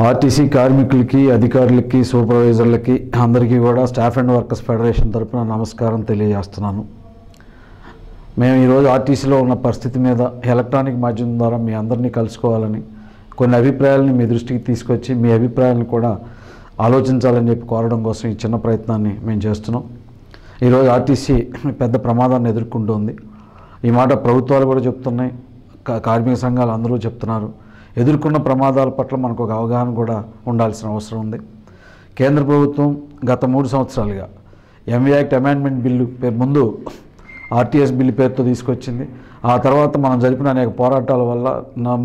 RTC కార్మికులకి, అధికారులకి, సూపర్వైజర్లకి అందరికీ కూడా స్టాఫ్ అండ్ వర్కర్స్ ఫెడరేషన్ తరఫున నమస్కారం తెలియజేస్తున్నాను. మేము ఈరోజు ఆర్టీసీలో ఉన్న పరిస్థితి మీద ఎలక్ట్రానిక్ మాధ్యమం ద్వారా మీ అందరినీ కలుసుకోవాలని, కొన్ని అభిప్రాయాలని మీ దృష్టికి తీసుకొచ్చి మీ అభిప్రాయాలను కూడా ఆలోచించాలని చెప్పి కోరడం కోసం ఈ చిన్న ప్రయత్నాన్ని మేము చేస్తున్నాం. ఈరోజు ఆర్టీసీ పెద్ద ప్రమాదాన్ని ఎదుర్కొంటుంది. ఈ మాట ప్రభుత్వాలు కూడా చెప్తున్నాయి, కార్మిక సంఘాలు అందరూ చెప్తున్నారు. ఎదుర్కొన్న ప్రమాదాల పట్ల మనకు ఒక అవగాహన కూడా ఉండాల్సిన అవసరం ఉంది. కేంద్ర ప్రభుత్వం గత 3 సంవత్సరాలుగా ఎంవీ యాక్ట్ అమెండ్మెంట్ బిల్లు ముందు ఆర్టీఎస్ బిల్లు పేరుతో తీసుకొచ్చింది. ఆ తర్వాత మనం జరిపిన అనేక పోరాటాల వల్ల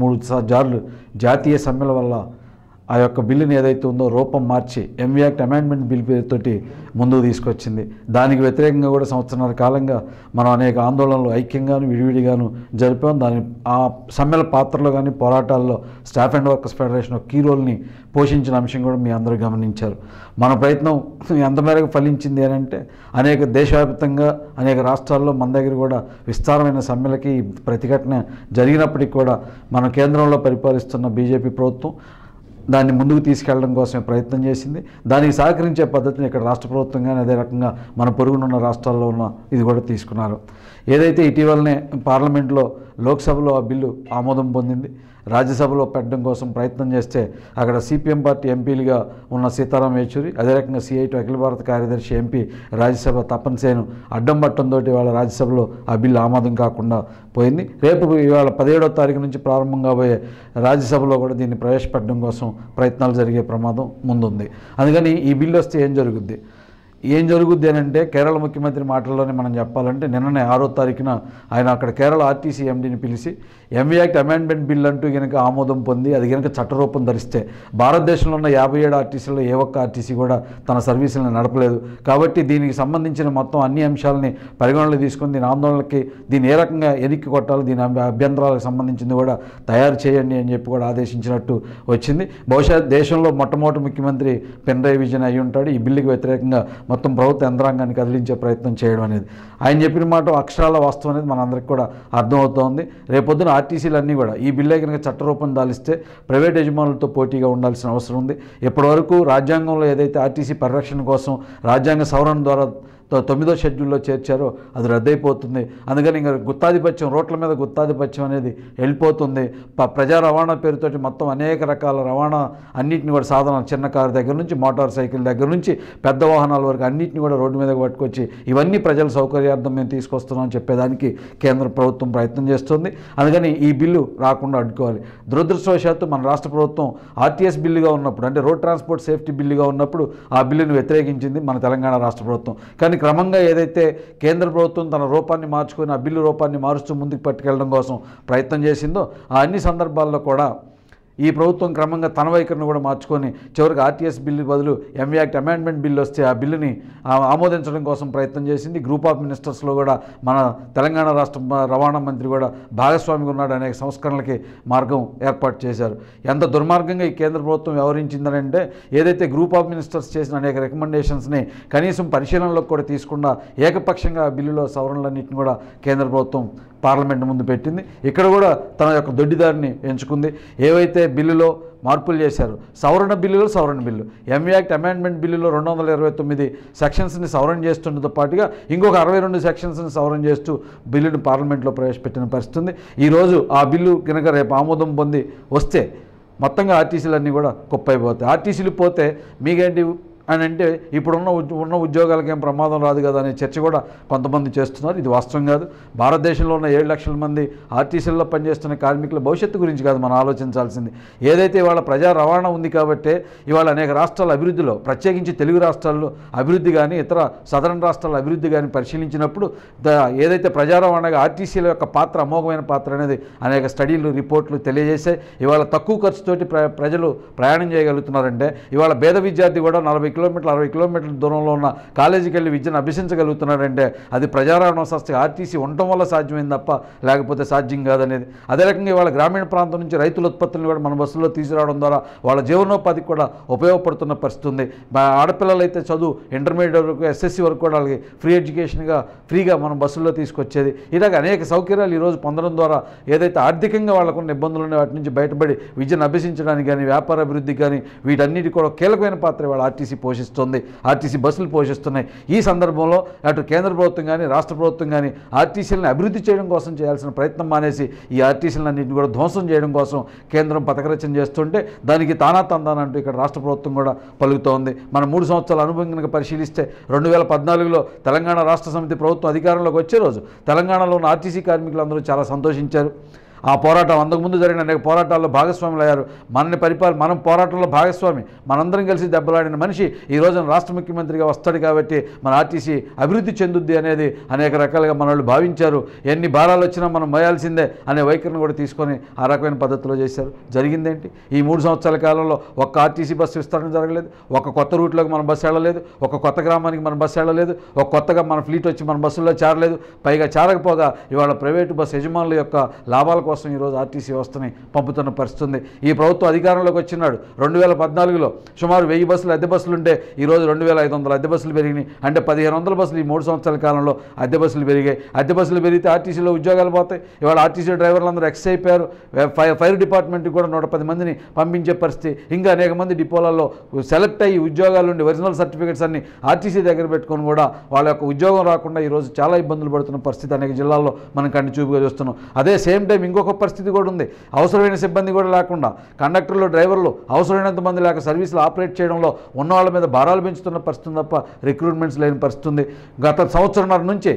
3 సార్లు జాతీయ సమ్మెల వల్ల ఆ యొక్క బిల్లుని ఏదైతే ఉందో రూపం మార్చి ఎంవీ యాక్ట్ అమెండ్మెంట్ బిల్ పేరుతోటి ముందుకు తీసుకొచ్చింది. దానికి వ్యతిరేకంగా కూడా సంవత్సరాల కాలంగా మనం అనేక ఆందోళనలు ఐక్యంగాను విడివిడిగాను జరిపాం. ఆ సమ్మెల పాత్రలో కానీ పోరాటాల్లో స్టాఫ్ అండ్ వర్కర్స్ ఫెడరేషన్ ఒక కీ రోల్ని పోషించిన అంశం కూడా మీ అందరూ గమనించారు. మన ప్రయత్నం ఎంత మేరకు ఫలించింది అని అంటే అనేక దేశవ్యాప్తంగా అనేక రాష్ట్రాల్లో మన దగ్గర కూడా విస్తారమైన సమ్మెలకి ప్రతిఘటన జరిగినప్పటికీ కూడా మన కేంద్రంలో పరిపాలిస్తున్న బీజేపీ ప్రభుత్వం దాన్ని ముందుకు తీసుకెళ్లడం కోసమే ప్రయత్నం చేసింది. దానికి సహకరించే పద్ధతిని ఇక్కడ రాష్ట్ర ప్రభుత్వం కానీ అదే రకంగా మన పొరుగునున్న రాష్ట్రాల్లో ఉన్న ఇది కూడా తీసుకున్నారు. ఏదైతే ఇటీవలనే పార్లమెంట్లో లోక్సభలో ఆ బిల్లు ఆమోదం పొందింది, రాజ్యసభలో పెట్టడం కోసం ప్రయత్నం చేస్తే అక్కడ సిపిఎం పార్టీ ఎంపీలుగా ఉన్న సీతారాం యేచూరి, అదే రకంగా సిఐటి అఖిల భారత కార్యదర్శి ఎంపీ రాజ్యసభ తపన్ సేను అడ్డం పట్టడంతో ఇవాళ రాజ్యసభలో ఆ బిల్లు ఆమోదం కాకుండా పోయింది. రేపు ఇవాళ 17వ తారీఖు నుంచి ప్రారంభం కాబోయే రాజ్యసభలో కూడా దీన్ని ప్రవేశపెట్టడం కోసం ప్రయత్నాలు జరిగే ప్రమాదం ముందుంది. అందుకని ఈ బిల్లు వస్తే ఏం జరుగుద్ది అని అంటే కేరళ ముఖ్యమంత్రి మాటల్లోనే మనం చెప్పాలంటే నిన్ననే 6వ తారీఖున ఆయన అక్కడ కేరళ ఆర్టీసీ ఎండీని పిలిచి ఎంవీ యాక్ట్ అమెండ్మెంట్ బిల్ అంటూ కనుక ఆమోదం పొంది అది కనుక చట్టరూపం ధరిస్తే భారతదేశంలో ఉన్న 57 ఆర్టీసీలో ఏ ఒక్క ఆర్టీసీ కూడా తన సర్వీసులను నడపలేదు. కాబట్టి దీనికి సంబంధించిన మొత్తం అన్ని అంశాలని పరిగణనలో తీసుకుని దీని ఆందోళనకి దీన్ని ఏ రకంగా ఎనిక్కి కొట్టాలి, దీని అభ్యంతరాలకు సంబంధించింది కూడా తయారు చేయండి అని చెప్పి కూడా ఆదేశించినట్టు వచ్చింది. బహుశా దేశంలో మొట్టమొదటి ముఖ్యమంత్రి పినరయి విజయన్ అయి ఉంటాడు ఈ బిల్లుకి వ్యతిరేకంగా మొత్తం ప్రభుత్వ యంత్రాంగాన్ని కదిలించే ప్రయత్నం చేయడం అనేది. ఆయన చెప్పిన మాట అక్షరాల వాస్తవం అనేది మనందరికీ కూడా అర్థమవుతోంది. రేపొద్దున ఆర్టీసీలు అన్నీ కూడా ఈ బిల్లు కనుక చట్టరూపం దాలిస్తే ప్రైవేట్ యజమానులతో పోటీగా ఉండాల్సిన అవసరం ఉంది. ఇప్పటివరకు రాజ్యాంగంలో ఏదైతే ఆర్టీసీ పరిరక్షణ కోసం రాజ్యాంగ సవరణ ద్వారా 9వ షెడ్యూల్లో చేర్చారో అది రద్దయిపోతుంది. అందుకని ఇంకా గుత్తాధిపత్యం, రోడ్ల మీద గుత్తాధిపత్యం అనేది వెళ్ళిపోతుంది. ప్రజా రవాణా పేరుతోటి మొత్తం అనేక రకాల రవాణా అన్నింటిని కూడా సాధన చిన్న కారు దగ్గర నుంచి మోటార్ సైకిల్ దగ్గర నుంచి పెద్ద వాహనాల వరకు అన్నింటినీ కూడా రోడ్డు మీదకి పట్టుకొచ్చి ఇవన్నీ ప్రజల సౌకర్యార్థం మేము తీసుకొస్తున్నాం అని చెప్పేదానికి కేంద్ర ప్రభుత్వం ప్రయత్నం చేస్తుంది. అందుకని ఈ బిల్లు రాకుండా అడ్డుకోవాలి. దురదృష్టవశాత్తు మన రాష్ట్ర ప్రభుత్వం ఆర్టీఎస్ బిల్లుగా ఉన్నప్పుడు అంటే రోడ్ ట్రాన్స్పోర్ట్ సేఫ్టీ బిల్లుగా ఉన్నప్పుడు ఆ బిల్లును వ్యతిరేకించింది మన తెలంగాణ రాష్ట్ర ప్రభుత్వం. కానీ క్రమంగా ఏదైతే కేంద్ర ప్రభుత్వం తన రూపాన్ని మార్చుకొని ఆ బిల్లు రూపాన్ని మారుస్తూ ముందుకు పట్టుకెళ్ళడం కోసం ప్రయత్నం చేసిందో ఆ అన్ని సందర్భాల్లో కూడా ఈ ప్రభుత్వం క్రమంగా తన వైఖరిని కూడా మార్చుకొని చివరికి ఆర్టీఎస్ బిల్లు బదులు ఎంవీ యాక్ట్ అమెండ్మెంట్ బిల్లు వస్తే ఆ బిల్లుని ఆమోదించడం కోసం ప్రయత్నం చేసింది. గ్రూప్ ఆఫ్ మినిస్టర్స్లో కూడా మన తెలంగాణ రాష్ట్ర రవాణా మంత్రి కూడా భాగస్వామిగా ఉన్నాడు. అనేక సంస్కరణలకి మార్గం ఏర్పాటు చేశారు. ఎంత దుర్మార్గంగా ఈ కేంద్ర ప్రభుత్వం వ్యవహరించిందని అంటే ఏదైతే గ్రూప్ ఆఫ్ మినిస్టర్స్ చేసిన అనేక రికమెండేషన్స్ని కనీసం పరిశీలనలోకి కూడా తీసుకుండా ఏకపక్షంగా ఆ బిల్లులో సవరణలన్నింటిని కూడా కేంద్ర ప్రభుత్వం పార్లమెంట్ ముందు పెట్టింది. ఇక్కడ కూడా తన యొక్క దొడ్డిదారిని ఎంచుకుంది. ఏవైతే బిల్లులో మార్పులు చేశారు, సవరణ బిల్లు ఎంవీ యాక్ట్ అమెండ్మెంట్ బిల్లులో 229 సెక్షన్స్ని సవరణ చేస్తుండతో పాటుగా ఇంకొక 62 సెక్షన్స్ని సవరణ చేస్తూ బిల్లును పార్లమెంట్లో ప్రవేశపెట్టిన పరిస్థితి ఉంది. ఈరోజు ఆ బిల్లు కనుక రేపు ఆమోదం పొంది వస్తే మొత్తంగా ఆర్టీసీలన్నీ కూడా కుప్పైపోతాయి. ఆర్టీసీలు పోతే మీకేంటి అని అంటే ఉన్న ఉద్యోగాలకు ఏం ప్రమాదం రాదు కదా అనే చర్చ కూడా కొంతమంది చేస్తున్నారు. ఇది వాస్తవం కాదు. భారతదేశంలో ఉన్న 7 లక్షల మంది ఆర్టీసీల్లో పనిచేస్తున్న కార్మికుల భవిష్యత్తు గురించి కాదు మనం ఆలోచించాల్సింది. ఏదైతే ఇవాళ ప్రజా రవాణా ఉంది కాబట్టి ఇవాళ అనేక రాష్ట్రాల అభివృద్ధిలో ప్రత్యేకించి తెలుగు రాష్ట్రాల్లో అభివృద్ధి కానీ ఇతర సదరన్ రాష్ట్రాల అభివృద్ధి కానీ పరిశీలించినప్పుడు ఏదైతే ప్రజా రవాణాగా ఆర్టీసీల యొక్క పాత్ర అమోఘమైన పాత్ర అనేది అనేక స్టడీలు రిపోర్ట్లు తెలియజేశాయి. ఇవాళ తక్కువ ఖర్చుతోటి ప్రజలు ప్రయాణం చేయగలుగుతున్నారంటే ఇవాళ పేద విద్యార్థి కూడా 40 కిలోమీటర్లు 60 కిలోమీటర్ల దూరంలో ఉన్న కాలేజీకి వెళ్ళి విద్యను అభ్యసించగలుగుతున్నాడంటే అది ప్రజారవాణా సంస్థ ఆర్టీసీ ఉండటం వల్ల సాధ్యమైంది తప్ప లేకపోతే సాధ్యం కాదనేది. అదే రకంగా ఇవాళ గ్రామీణ ప్రాంతం నుంచి రైతుల ఉత్పత్తులను కూడా మన బస్సుల్లో తీసుకురావడం ద్వారా వాళ్ళ జీవనోపాధికి కూడా ఉపయోగపడుతున్న పరిస్థితి ఉంది. ఆడపిల్లలు అయితే చదువు ఇంటర్మీడియట్ వరకు ఎస్ఎస్సి వరకు కూడా వాళ్ళకి ఫ్రీ ఎడ్యుకేషన్గా ఫ్రీగా మనం బస్సుల్లో తీసుకొచ్చేది. ఇలాగ అనేక సౌకర్యాలు ఈరోజు పొందడం ద్వారా ఏదైతే ఆర్థికంగా వాళ్ళకున్న ఇబ్బందులు ఉన్నాయో వాటి నుంచి బయటపడి విద్యను అభ్యసించడానికి కానీ వ్యాపార అభివృద్ధికి కానీ వీటన్నిటి కూడా కీలకమైన పాత్ర ఇవాళ ఆర్టీసీ పోషిస్తుంది, ఆర్టీసీ బస్సులు పోషిస్తున్నాయి. ఈ సందర్భంలో అటు కేంద్ర ప్రభుత్వం కానీ రాష్ట్ర ప్రభుత్వం కానీ ఆర్టీసీలను అభివృద్ధి చేయడం కోసం చేయాల్సిన ప్రయత్నం మానేసి ఈ ఆర్టీసీలను అన్నింటిని కూడా ధ్వంసం చేయడం కోసం కేంద్రం పథకరచన చేస్తుంటే దానికి తానా తందానంటూ ఇక్కడ రాష్ట్ర ప్రభుత్వం కూడా పలుకుతోంది. మనం 3 సంవత్సరాల అనుభవం కనుక పరిశీలిస్తే 2014లో తెలంగాణ రాష్ట్ర సమితి ప్రభుత్వం అధికారంలోకి వచ్చే రోజు తెలంగాణలో ఉన్న ఆర్టీసీ కార్మికులందరూ చాలా సంతోషించారు. ఆ పోరాటం అంతకుముందు జరిగిన అనేక పోరాటాల్లో భాగస్వాములు అయ్యారు. మనం పోరాటంలో భాగస్వామి, మనందరం కలిసి దెబ్బలాడిన మనిషి ఈ రోజున రాష్ట్ర ముఖ్యమంత్రిగా వస్తాడు కాబట్టి మన ఆర్టీసీ అభివృద్ధి చెందుద్ది అనేది అనేక రకాలుగా మన వాళ్ళు భావించారు. ఎన్ని భారాలు వచ్చినా మనం మోయాల్సిందే అనే వైఖరిని కూడా తీసుకొని ఆ రకమైన పద్ధతిలో చేశారు. జరిగిందేంటి? ఈ 3 సంవత్సరాల కాలంలో ఒక్క ఆర్టీసీ బస్సు విస్తరణ జరగలేదు, ఒక కొత్త రూట్లోకి మన బస్సు వెళ్ళలేదు, ఒక కొత్త గ్రామానికి మన బస్సు వెళ్ళలేదు, ఒక కొత్తగా మన ఫ్లీట్ వచ్చి మన బస్సుల్లో చేరలేదు. పైగా చేరకపోగా ఇవాళ ప్రైవేటు బస్సు యజమానుల యొక్క లాభాల కోసం ఈరోజు ఆర్టీసీ వ్యవస్థని పంపుతున్న పరిస్థితి ఉంది. ఈ ప్రభుత్వం అధికారంలోకి వచ్చినాడు 2014లో సుమారు 1000 బస్సులు అద్దె బస్సులు ఉంటే ఈరోజు 2500 అద్దె బస్సులు పెరిగినాయి. అంటే 1500 బస్సులు ఈ 3 సంవత్సరాల కాలంలో అద్దె బస్సులు పెరిగాయి. అద్దె బస్సులు పెరిగితే ఆర్టీసీలో ఉద్యోగాలు పోతాయి. ఇవాళ ఆర్టీసీ డ్రైవర్లు అందరూ ఎక్స్ అయిపోయారు. ఫైర్ డిపార్ట్మెంట్కి కూడా 110 మందిని పంపించే పరిస్థితి. ఇంకా అనేక మంది డిపోలలో సెలెక్ట్ అయ్యి ఉద్యోగాలు ఉండి ఒరిజినల్ సర్టిఫికేట్స్ అన్ని ఆర్టీసీ దగ్గర పెట్టుకొని కూడా వాళ్ళ యొక్క ఉద్యోగం రాకుండా ఈరోజు చాలా ఇబ్బందులు పడుతున్న పరిస్థితి అనేక జిల్లాల్లో మనం కంటి చూపుగా చూస్తున్నాం. అదే సేమ్ టైం ఇంకొక పరిస్థితి కూడా ఉంది. అవసరమైన సిబ్బంది కూడా లేకుండా కండక్టర్లు డ్రైవర్లు అవసరమైనంత మంది లేక సర్వీసులు ఆపరేట్ చేయడంలో ఉన్న వాళ్ళ మీద భారాలు పెంచుతున్న పరిస్థితి తప్ప రిక్రూట్మెంట్స్ లేని పరిస్థితి ఉంది. గత సంవత్సరంన్నర నుంచి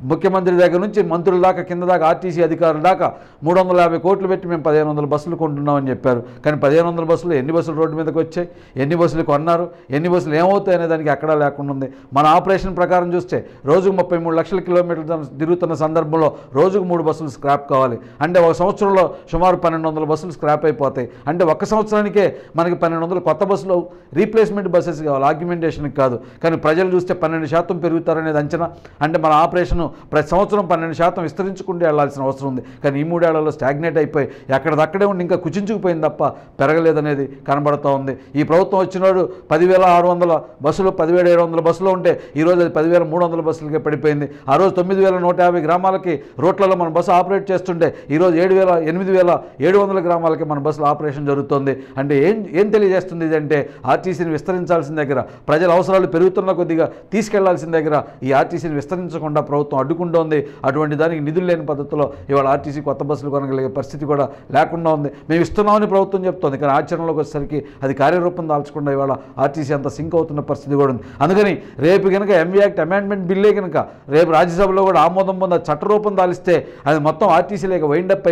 ముఖ్యమంత్రి దగ్గర నుంచి మంత్రుల దాకా కింద దాకా ఆర్టీసీ అధికారుల దాకా 350 కోట్లు పెట్టి మేము 1500 బస్సులు కొంటున్నామని చెప్పారు. కానీ 1500 బస్సులు ఎన్ని బస్సులు రోడ్డు మీదకి వచ్చాయి, ఎన్ని బస్సులు కొన్నారు, ఎన్ని బస్సులు ఏమవుతాయి అనే దానికి ఎక్కడా లేకుండా ఉంది. మన ఆపరేషన్ ప్రకారం చూస్తే రోజుకు 33 లక్షల కిలోమీటర్లు తిరుగుతున్న సందర్భంలో రోజుకు 3 బస్సులు స్క్రాప్ కావాలి. అంటే ఒక సంవత్సరంలో సుమారు 1200 బస్సులు స్క్రాప్ అయిపోతాయి. అంటే ఒక్క సంవత్సరానికే మనకి 1200 కొత్త బస్సులు రీప్లేస్మెంట్ బస్సెస్ కావాలి, ఆర్గ్యుమెంటేషన్కి కాదు. కానీ ప్రజలు చూస్తే 12% పెరుగుతారనేది అంచనా. అంటే మన ఆపరేషన్ ప్రతి సంవత్సరం 12% విస్తరించుకుంటూ వెళ్లాల్సిన అవసరం ఉంది. కానీ ఈ 3 ఏళ్లలో స్టాగ్నేట్ అయిపోయి ఎక్కడిదక్కడే ఉండి ఇంకా కుచించుకుపోయింది తప్ప పెరగలేదనేది కనబడుతూ ఉంది. ఈ ప్రభుత్వం వచ్చినాడు 10,600 బస్సులు 17,700 బస్సులు ఉంటే ఈరోజు అది 10,300 బస్సులకే పడిపోయింది. ఆ రోజు 9,150 గ్రామాలకి రోడ్లలో మన బస్సు ఆపరేట్ చేస్తుంటే ఈరోజు 8,700 గ్రామాలకి మన బస్సులు ఆపరేషన్ జరుగుతుంది. అంటే ఏం తెలియజేస్తుంది? ఇదంటే ఆర్టీసీని విస్తరించాల్సిన దగ్గర, ప్రజల అవసరాలు పెరుగుతున్న కొద్దిగా తీసుకెళ్లాల్సిన దగ్గర ఈ ఆర్టీసీని విస్తరించకుండా ప్రభుత్వం అడ్డుకుంటోంది. అటువంటి దానికి నిధులు లేని పద్ధతిలో ఇవాళ ఆర్టీసీ కొత్త బస్సులు కొనగలిగే పరిస్థితి కూడా లేకుండా ఉంది. మేము ఇస్తున్నామని ప్రభుత్వం చెప్తోంది, కానీ ఆచరణలోకి వచ్చేసరికి అది కార్యరూపం దాల్చకుండా ఇవాళ ఆర్టీసీ అంత సింక్ అవుతున్న పరిస్థితి కూడా ఉంది. అందుకని రేపు కనుక ఎంవీ యాక్ట్ అమెండ్మెంట్ బిల్లే కనుక రేపు రాజ్యసభలో కూడా ఆమోదం పొంద చట్టరూపం దాలిస్తే అది మొత్తం ఆర్టీసీలేక వైండప్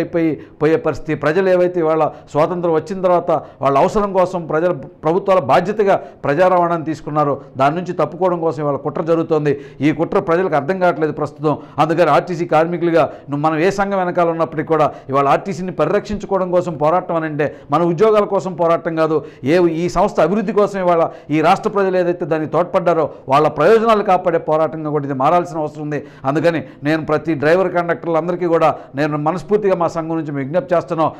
పోయే పరిస్థితి. ప్రజలు ఏవైతే ఇవాళ స్వాతంత్రం వచ్చిన తర్వాత వాళ్ళ అవసరం కోసం ప్రభుత్వాల బాధ్యతగా ప్రజా రవాణాను తీసుకున్నారో దాని నుంచి తప్పుకోవడం కోసం ఇవాళ కుట్ర జరుగుతోంది. ఈ కుట్ర ప్రజలకు అర్థం కావట్లేదు ప్రస్తుతం. అందుకని ఆర్టీసీ కార్మికులుగా మనం ఏ సంఘం వెనకాల ఉన్నప్పటికీ కూడా ఇవాళ ఆర్టీసీని పరిరక్షించుకోవడం కోసం పోరాటం అని అంటే మన ఉద్యోగాల కోసం పోరాటం కాదు, ఈ సంస్థ అభివృద్ధి కోసం ఇవాళ ఈ రాష్ట్ర ప్రజలు ఏదైతే దానికి తోడ్పడ్డారో వాళ్ళ ప్రయోజనాలు కాపాడే పోరాటంగా కూడా ఇది మారాల్సిన అవసరం ఉంది. అందుకని నేను ప్రతి డ్రైవర్ కండక్టర్లందరికీ కూడా నేను మనస్ఫూర్తిగా మా సంఘం నుంచి విజ్ఞప్తి చేస్తున్నాం.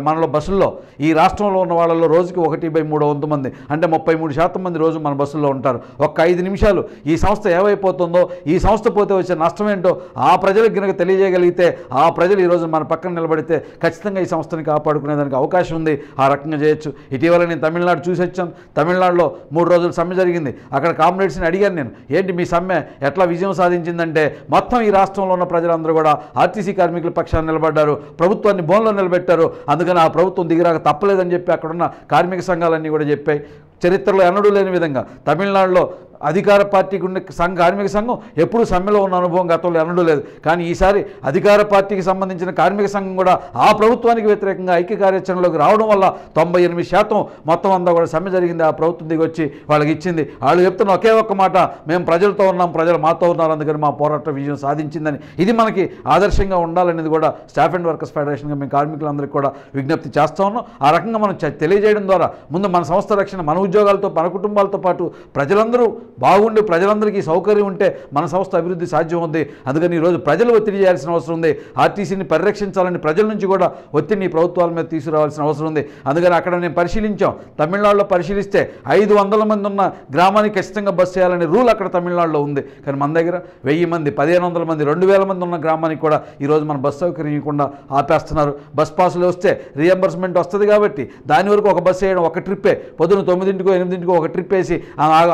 మనలో బస్సుల్లో ఈ రాష్ట్రంలో ఉన్న వాళ్ళలో రోజుకి 1/300 మంది అంటే 33% మంది రోజు మన బస్సుల్లో ఉంటారు. ఒక్క 5 నిమిషాలు ఈ సంస్థ ఏమైపోతుందో, ఈ సంస్థ పోతే వచ్చే నష్టం ఏంటో ఆ ప్రజలకు కనుక తెలియజేయగలిగితే ఆ ప్రజలు ఈరోజు మన పక్కన నిలబడితే ఖచ్చితంగా ఈ సంస్థని కాపాడుకునేదానికి అవకాశం ఉంది. ఆ రకంగా చేయొచ్చు. ఇటీవల నేను తమిళనాడు చూసి వచ్చాను. తమిళనాడులో 3 రోజులు సమ్మె జరిగింది. అక్కడ కామ్రేడ్స్ని అడిగాను నేను, ఏంటి మీ సమ్మె ఎట్లా విజయం సాధించిందంటే మొత్తం ఈ రాష్ట్రంలో ఉన్న ప్రజలందరూ కూడా ఆర్టీసీ కార్మికుల పక్షాన్ని నిలబడ్డారు, ప్రభుత్వాన్ని బోన్లో నిలబెట్టారు. అందుకని ఆ ప్రభుత్వం దిగిరాక తప్పలేదని చెప్పి అక్కడున్న కార్మిక సంఘాలన్నీ కూడా చెప్పాయి. చరిత్రలో ఎన్నడూ లేని విధంగా తమిళనాడులో అధికార పార్టీకి ఉండే కార్మిక సంఘం ఎప్పుడు సమ్మెలో ఉన్న అనుభవం గతంలో ఎన్నడూ లేదు. కానీ ఈసారి అధికార పార్టీకి సంబంధించిన కార్మిక సంఘం కూడా ఆ ప్రభుత్వానికి వ్యతిరేకంగా ఐక్య కార్యాచరణలోకి రావడం వల్ల 98% మొత్తం అంతా కూడా సమ్మె జరిగింది. ఆ ప్రభుత్వం దిగి వచ్చి వాళ్ళకి ఇచ్చింది. వాళ్ళు చెప్తున్న ఒకే ఒక్క మాట, మేము ప్రజలతో ఉన్నాం, ప్రజలు మాతో ఉన్నారు, అందుకని మా పోరాటం విజయం సాధించిందని. ఇది మనకి ఆదర్శంగా ఉండాలనేది కూడా స్టాఫ్ అండ్ వర్కర్స్ ఫెడరేషన్గా మేము కార్మికులందరికీ కూడా విజ్ఞప్తి చేస్తూ ఉన్నాం. ఆ రకంగా మనం తెలియజేయడం ద్వారా ముందు మన సంస్థ రక్షణ, మన ఉద్యోగాలతో, మన కుటుంబాలతో పాటు ప్రజలందరూ బాగుండి ప్రజలందరికీ సౌకర్యం ఉంటే మన సంస్థ అభివృద్ధి సాధ్యం ఉంది. అందుకని ఈరోజు ప్రజలు ఒత్తిడి చేయాల్సిన అవసరం ఉంది. ఆర్టీసీని పరిరక్షించాలని ప్రజల నుంచి కూడా ఒత్తిడిని ప్రభుత్వాల మీద తీసుకురావాల్సిన అవసరం ఉంది. అందుకని అక్కడ నేను పరిశీలించాం. తమిళనాడులో పరిశీలిస్తే 500 మంది ఉన్న గ్రామానికి ఖచ్చితంగా బస్సు చేయాలనే రూల్ అక్కడ తమిళనాడులో ఉంది. కానీ మన దగ్గర 1000 మంది, 1500 మంది, 2000 మంది ఉన్న గ్రామానికి కూడా ఈరోజు మన బస్సు సౌకర్యం ఇవ్వకుండా ఆపేస్తున్నారు. బస్ పాసులు వస్తే రియంబర్స్మెంట్ వస్తుంది కాబట్టి దాని వరకు ఒక బస్సు వేయడం, ఒక ట్రిప్పే, పొద్దున 9ంటికో 8ంటికో ఒక ట్రిప్ వేసి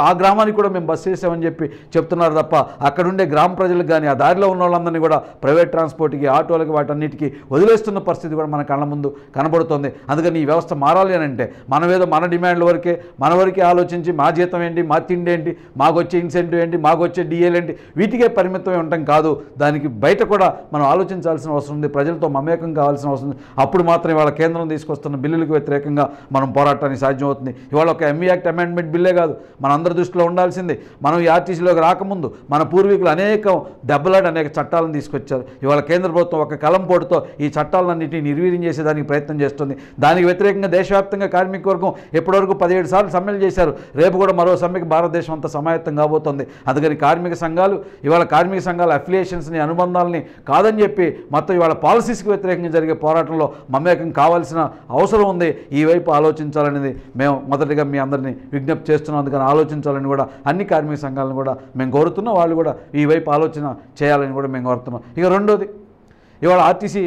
ఆ గ్రామానికి కూడా మేము బస్సు వేసామని చెప్పి చెప్తున్నారు తప్ప అక్కడుండే గ్రామ ప్రజలకు కానీ ఆ దారిలో ఉన్న వాళ్ళందరినీ కూడా ప్రైవేట్ ట్రాన్స్పోర్ట్కి, ఆటోలకి, వాటన్నిటికీ వదిలేస్తున్న పరిస్థితి కూడా మన కళ్ళ ముందు కనబడుతుంది. అందుకని ఈ వ్యవస్థ మారాలి అని అంటే మనమేదో మన డిమాండ్ల వరకే, మన వరకే ఆలోచించి మా జీతం ఏంటి, మా తిండి ఏంటి, మాకు వచ్చే ఇన్సెంటివ్ ఏంటి, మాకు వచ్చే డిఏలు ఏంటి, వీటికే పరిమితమై ఉండటం కాదు. దానికి బయట కూడా మనం ఆలోచించాల్సిన అవసరం ఉంది. ప్రజలతో మమేకం కావాల్సిన అవసరం ఉంది. అప్పుడు మాత్రం ఇవాళ కేంద్రం తీసుకొస్తున్న బిల్లులకు వ్యతిరేకంగా మనం పోరాటానికి సాధ్యం అవుతుంది. ఇవాళ ఒక ఎంఈ యాక్ట్ అమెండ్మెంట్ బిల్లే కాదు, మనందరి దృష్టిలో ఉండాల్సింది. మనం ఈ ఆర్టీసీలోకి రాకముందు మన పూర్వీకులు అనేక దెబ్బలాడి అనేక చట్టాలను తీసుకొచ్చారు. ఇవాళ కేంద్ర ప్రభుత్వం ఒక కలంపోటుతో ఈ చట్టాలన్నింటినీ నిర్వీర్యం చేసేదానికి ప్రయత్నం చేస్తుంది. దానికి వ్యతిరేకంగా దేశవ్యాప్తంగా కార్మిక వర్గం ఎప్పటివరకు 17 సార్లు సమ్మెలు చేశారు. రేపు కూడా మరో సమ్మెకి భారతదేశం అంతా సమాయత్తం కాబోతోంది. అందుకని కార్మిక సంఘాలు ఇవాళ కార్మిక సంఘాల అఫిలియేషన్స్ని, అనుబంధాలని కాదని చెప్పి మొత్తం ఇవాళ పాలసీస్కి వ్యతిరేకంగా జరిగే పోరాటంలో మమేకం కావాల్సిన అవసరం ఉంది. ఈ వైపు ఆలోచించాలనేది మేము మొదటిగా మీ అందరినీ విజ్ఞప్తి చేస్తున్నాం. అందుకని ఆలోచించాలని కూడా అన్ని కార్మిక సంఘాలను కూడా మేము కోరుతున్నాం. వాళ్ళు కూడా ఈ వైపు ఆలోచన చేయాలని కూడా మేము కోరుతున్నాం. ఇక రెండోది, ఇవాళ ఆర్టీసీ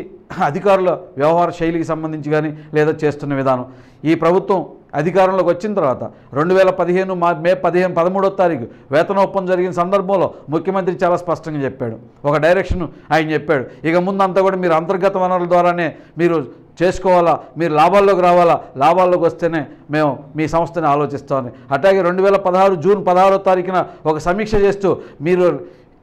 అధికారుల వ్యవహార శైలికి సంబంధించి కానీ లేదా చేస్తున్న విధానం, ఈ ప్రభుత్వం అధికారంలోకి వచ్చిన తర్వాత 2015 మే 13వ తారీఖు వేతన ఒప్పందం జరిగిన సందర్భంలో ముఖ్యమంత్రి చాలా స్పష్టంగా చెప్పాడు, ఒక డైరెక్షన్ ఆయన చెప్పాడు. ఇక ముందంతా కూడా మీరు అంతర్గత వనరుల ద్వారానే మీరు చేసుకోవాలా, మీరు లాభాల్లోకి రావాలా, లాభాల్లోకి వస్తేనే మేము మీ సంస్థని ఆలోచిస్తామని. అట్లాగే 2016 జూన్ 16వ తారీఖున ఒక సమీక్ష చేస్తూ మీరు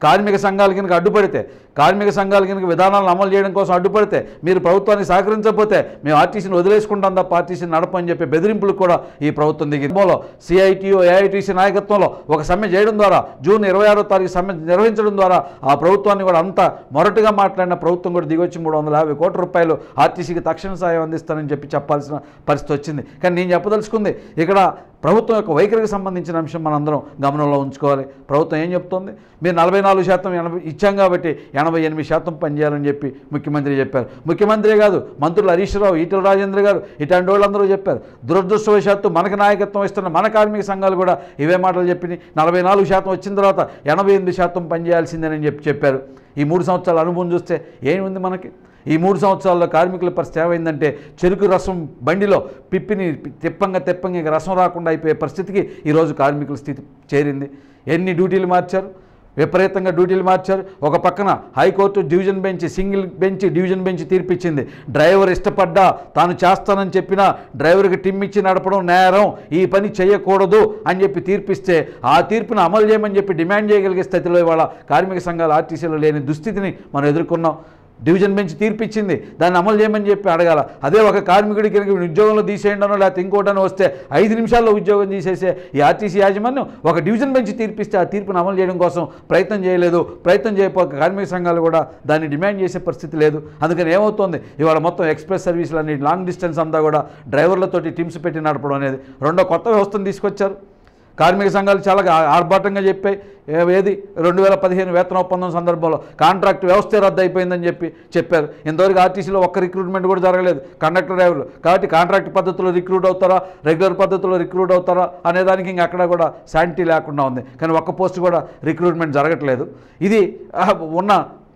కార్మిక సంఘాల కింద అడ్డుపడితే, కార్మిక సంఘాల కింద విధానాలను అమలు చేయడం కోసం అడ్డుపడితే, మీరు ప్రభుత్వానికి సహకరించకపోతే మేము ఆర్టీసీని వదిలేసుకుంటాం తప్ప ఆర్టీసీని నడపని చెప్పి బెదిరింపులకు కూడా ఈ ప్రభుత్వం దిగింది. సిఐటియు, ఏఐటీసీ నాయకత్వంలో ఒక సమ్మె చేయడం ద్వారా జూన్ 26వ తారీఖు సమ్మె నిర్వహించడం ద్వారా ఆ ప్రభుత్వాన్ని కూడా అంత మొరటుగా మాట్లాడిన ప్రభుత్వం కూడా దిగొచ్చి 350 కోట్ల రూపాయలు ఆర్టీసీకి తక్షణ సాయం అందిస్తానని చెప్పి చెప్పాల్సిన పరిస్థితి వచ్చింది. కానీ నేను చెప్పదలుచుకుంది ఇక్కడ ప్రభుత్వం యొక్క వైఖరికి సంబంధించిన అంశం మనందరం గమనంలో ఉంచుకోవాలి. ప్రభుత్వం ఏం చెప్తోంది, మీరు 44% ఇచ్చాం కాబట్టి 88% పనిచేయాలని చెప్పి ముఖ్యమంత్రి చెప్పారు. ముఖ్యమంత్రే కాదు, మంత్రులు హరీష్ రావు, ఈటెల రాజేంద్ర గారు, ఇట్లాంటి వాళ్ళందరూ చెప్పారు. దురదృష్టవశాత్తు మనకు నాయకత్వం ఇస్తున్న మన కార్మిక సంఘాలు కూడా ఇవే మాటలు చెప్పి 44% వచ్చిన తర్వాత 88% పనిచేయాల్సిందేనని చెప్పారు. ఈ 3 సంవత్సరాల అనుభవం చూస్తే ఏముంది మనకి? ఈ 3 సంవత్సరాల్లో కార్మికుల పరిస్థితి ఏమైందంటే చెరుకు రసం బండిలో పిప్పిని తిప్పంగా రసం రాకుండా అయిపోయే పరిస్థితికి ఈరోజు కార్మికుల స్థితి చేరింది. ఎన్ని డ్యూటీలు మార్చారు, విపరీతంగా డ్యూటీలు మార్చారు. ఒక పక్కన high court division bench, single bench, division bench తీర్పిచ్చింది. డ్రైవర్ ఇష్టపడ్డా తాను చేస్తానని చెప్పినా డ్రైవర్కి టిమ్మిచ్చి నడపడం నేరం, ఈ పని చేయకూడదు అని చెప్పి తీర్పిస్తే ఆ తీర్పును అమలు చేయమని చెప్పి డిమాండ్ చేయగలిగే స్థితిలో ఇవాళ కార్మిక సంఘాలు ఆర్టీసీలో లేని దుస్థితిని మనం ఎదుర్కొన్నాం. డివిజన్ బెంచ్ తీర్పిచ్చింది, దాన్ని అమలు చేయమని చెప్పి అడగాల. అదే ఒక కార్మికుడికి కనుక ఉద్యోగంలో తీసేయండానో లేకపోతే ఇంకోటనో వస్తే 5 నిమిషాల్లో ఉద్యోగం తీసేసే ఈ ఆర్టీసీ యాజమాన్యం ఒక డివిజన్ బెంచ్ తీర్పిస్తే ఆ తీర్పును అమలు చేయడం కోసం ప్రయత్నం చేయలేదు. ప్రయత్నం చేయకపోక కార్మిక సంఘాలు కూడా దాన్ని డిమాండ్ చేసే పరిస్థితి లేదు. అందుకని ఏమవుతుంది, ఇవాళ మొత్తం ఎక్స్ప్రెస్ సర్వీసులు అన్ని లాంగ్ డిస్టెన్స్ అంతా కూడా డ్రైవర్లతోటి టీమ్స్ పెట్టి నడపడం అనేది రెండో కొత్త వ్యవస్థను తీసుకొచ్చారు. కార్మిక సంఘాలు చాలా ఆర్భాటంగా చెప్పాయి. ఏది 2015 వేతన ఒప్పందం సందర్భంలో కాంట్రాక్ట్ వ్యవస్థ రద్దు అయిపోయిందని చెప్పారు. ఇంతవరకు ఆర్టీసీలో ఒక్క రిక్రూట్మెంట్ కూడా జరగలేదు కండక్టర్ డ్రైవర్లు. కాబట్టి కాంట్రాక్ట్ పద్ధతిలో రిక్రూట్ అవుతారా, రెగ్యులర్ పద్ధతిలో రిక్రూట్ అవుతారా అనేదానికి ఇంక అక్కడ కూడా శాంటిటీ లేకుండా ఉంది. కానీ ఒక్క పోస్ట్ కూడా రిక్రూట్మెంట్ జరగట్లేదు. ఇది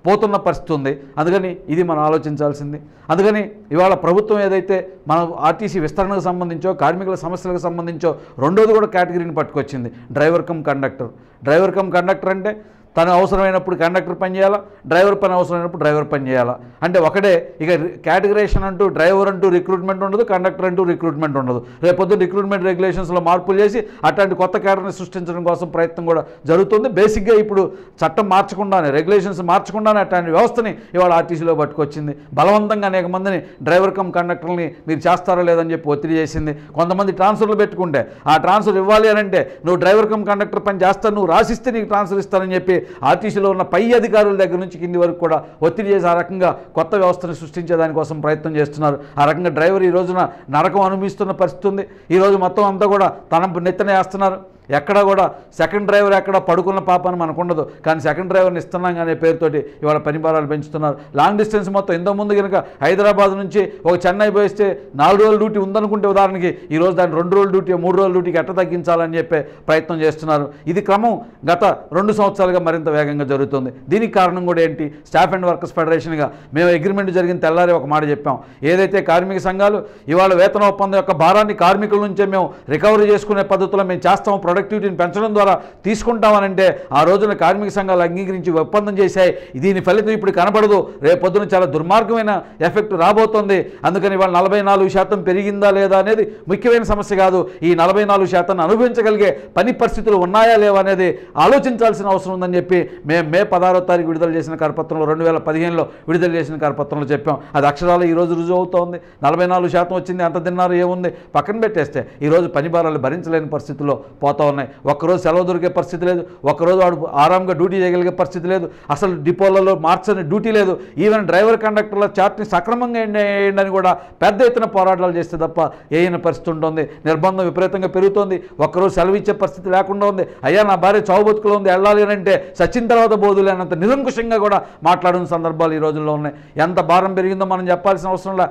పోతున్న పరిస్థితి ఉంది. అందుకని ఇది మనం ఆలోచించాల్సింది. అందుకని ఇవాళ ప్రభుత్వం ఏదైతే మన ఆర్టీసీ విస్తరణకు సంబంధించో, కార్మికుల సమస్యలకు సంబంధించో రెండోది కూడా కేటగిరీని పట్టుకొచ్చింది, driver cum conductor. Driver cum conductor అంటే తను అవసరమైనప్పుడు కండక్టర్ పని చేయాలా, డ్రైవర్ పని అవసరమైనప్పుడు డ్రైవర్ పని చేయాలా. అంటే ఒకటే ఇక కేటగరేషన్ అంటూ డ్రైవర్ అంటూ రిక్రూట్మెంట్ ఉండదు, కండక్టర్ అంటూ రిక్రూట్మెంట్ ఉండదు. రేపొద్దు రిక్రూట్మెంట్ రెగ్యులేషన్స్లో మార్పులు చేసి అట్లాంటి కొత్త కేటర్ని సృష్టించడం కోసం ప్రయత్నం కూడా జరుగుతుంది. బేసిక్గా ఇప్పుడు చట్టం మార్చకుండానే, రెగ్యులేషన్స్ మార్చకుండానే అట్లాంటి వ్యవస్థని ఇవాళ ఆర్టీసీలో పట్టుకొచ్చింది. బలవంతంగా అనేక మందిని డ్రైవర్ కమ్ కండక్టర్ని మీరు చేస్తారో లేదని చెప్పి ఒత్తిడి చేసింది. కొంతమంది ట్రాన్స్ఫర్లు పెట్టుకుంటే ఆ ట్రాన్స్ఫర్ ఇవ్వాలి అని అంటే నువ్వు డ్రైవర్ కమ్ కండక్టర్ పని చేస్తాను, నువ్వు రాసిస్తే నీకు ట్రాన్స్ఫర్ ఇస్తానని చెప్పి ఆర్టీసీలో ఉన్న పై అధికారుల దగ్గర నుంచి కింది వరకు కూడా ఒత్తిడి చేసి ఆ రకంగా కొత్త వ్యవస్థను సృష్టించే దానికోసం ప్రయత్నం చేస్తున్నారు. ఆ రకంగా డ్రైవర్ ఈ రోజున నరకం అనుభవిస్తున్న పరిస్థితి ఉంది. ఈరోజు మొత్తం అంతా కూడా తన నెత్తన వేస్తున్నారు. ఎక్కడ కూడా సెకండ్ డ్రైవర్ ఎక్కడ పడుకున్న పాపని మనకు ఉండదు, కానీ సెకండ్ డ్రైవర్ని ఇస్తున్నాం అనే పేరుతోటి ఇవాళ పని భారాలు పెంచుతున్నారు. లాంగ్ డిస్టెన్స్ మొత్తం ఇంతకుముందు కనుక హైదరాబాద్ నుంచి ఒక చెన్నై పోయిస్తే 4 రోజుల డ్యూటీ ఉందనుకుంటే ఉదాహరణకి ఈరోజు దాన్ని 2 రోజుల డ్యూటీ 3 రోజుల డ్యూటీకి ఎట్ట తగ్గించాలని చెప్పే ప్రయత్నం చేస్తున్నారు. ఇది క్రమం గత 2 సంవత్సరాలుగా మరింత వేగంగా జరుగుతుంది. దీనికి కారణం కూడా ఏంటి? స్టాఫ్ అండ్ వర్కర్స్ ఫెడరేషన్గా మేము అగ్రిమెంట్ జరిగిన తెల్లారి ఒక మాట చెప్పాం. ఏదైతే కార్మిక సంఘాలు ఇవాళ వేతన ఒప్పందం యొక్క భారాన్ని కార్మికుల నుంచే మేము రికవరీ చేసుకునే పద్ధతిలో మేము చేస్తాం, ప్రొడక్టివిటీని పెంచడం ద్వారా తీసుకుంటామనంటే ఆ రోజున కార్మిక సంఘాలు అంగీకరించి ఒప్పందం చేశాయి. దీని ఫలితం ఇప్పుడు కనపడదు, రేపొద్దున చాలా దుర్మార్గమైన ఎఫెక్ట్ రాబోతోంది. అందుకని ఇవాళ 44% పెరిగిందా లేదా అనేది ముఖ్యమైన సమస్య కాదు. ఈ 44% అనుభవించగలిగే పని పరిస్థితులు ఉన్నాయా లేవా అనేది ఆలోచించాల్సిన అవసరం ఉందని చెప్పి మేము మే 16వ తారీఖు విడుదల చేసిన కరపత్రంలో 2015లో విడుదల చేసిన కరపత్రంలో చెప్పాం. అది అక్షరాలు ఈరోజు రుజువు అవుతోంది. 44% వచ్చింది, అంత తిన్నారు ఏముంది పక్కన పెట్టేస్తే ఈరోజు పని భారాలు భరించలేని పరిస్థితుల్లో పోతూ ఉన్నాయి. ఒక్కరోజు సెలవు దొరికే పరిస్థితి లేదు, ఒక్కరోజు వాడు ఆరాంగా డ్యూటీ చేయగలిగే పరిస్థితి లేదు, అసలు డిపోలలో మార్చని డ్యూటీ లేదు. ఈవెన్ డ్రైవర్ కండక్టర్ల చార్ట్ని సక్రమంగా వేయండి అని కూడా పెద్ద ఎత్తున పోరాటాలు చేస్తే తప్ప ఏయిన పరిస్థితి ఉంటుంది. నిర్బంధం విపరీతంగా పెరుగుతోంది, ఒక్కరోజు సెలవు ఇచ్చే పరిస్థితి లేకుండా ఉంది. అయ్యా నా భార్య చావు బతుకులో ఉంది, వెళ్ళాలి అని అంటే సచిన తర్వాత బోధులే అన్నంత నిరంకుశంగా కూడా మాట్లాడిన సందర్భాలు ఈ రోజుల్లో ఉన్నాయి. ఎంత భారం పెరిగిందో మనం చెప్పాల్సిన అవసరం లే.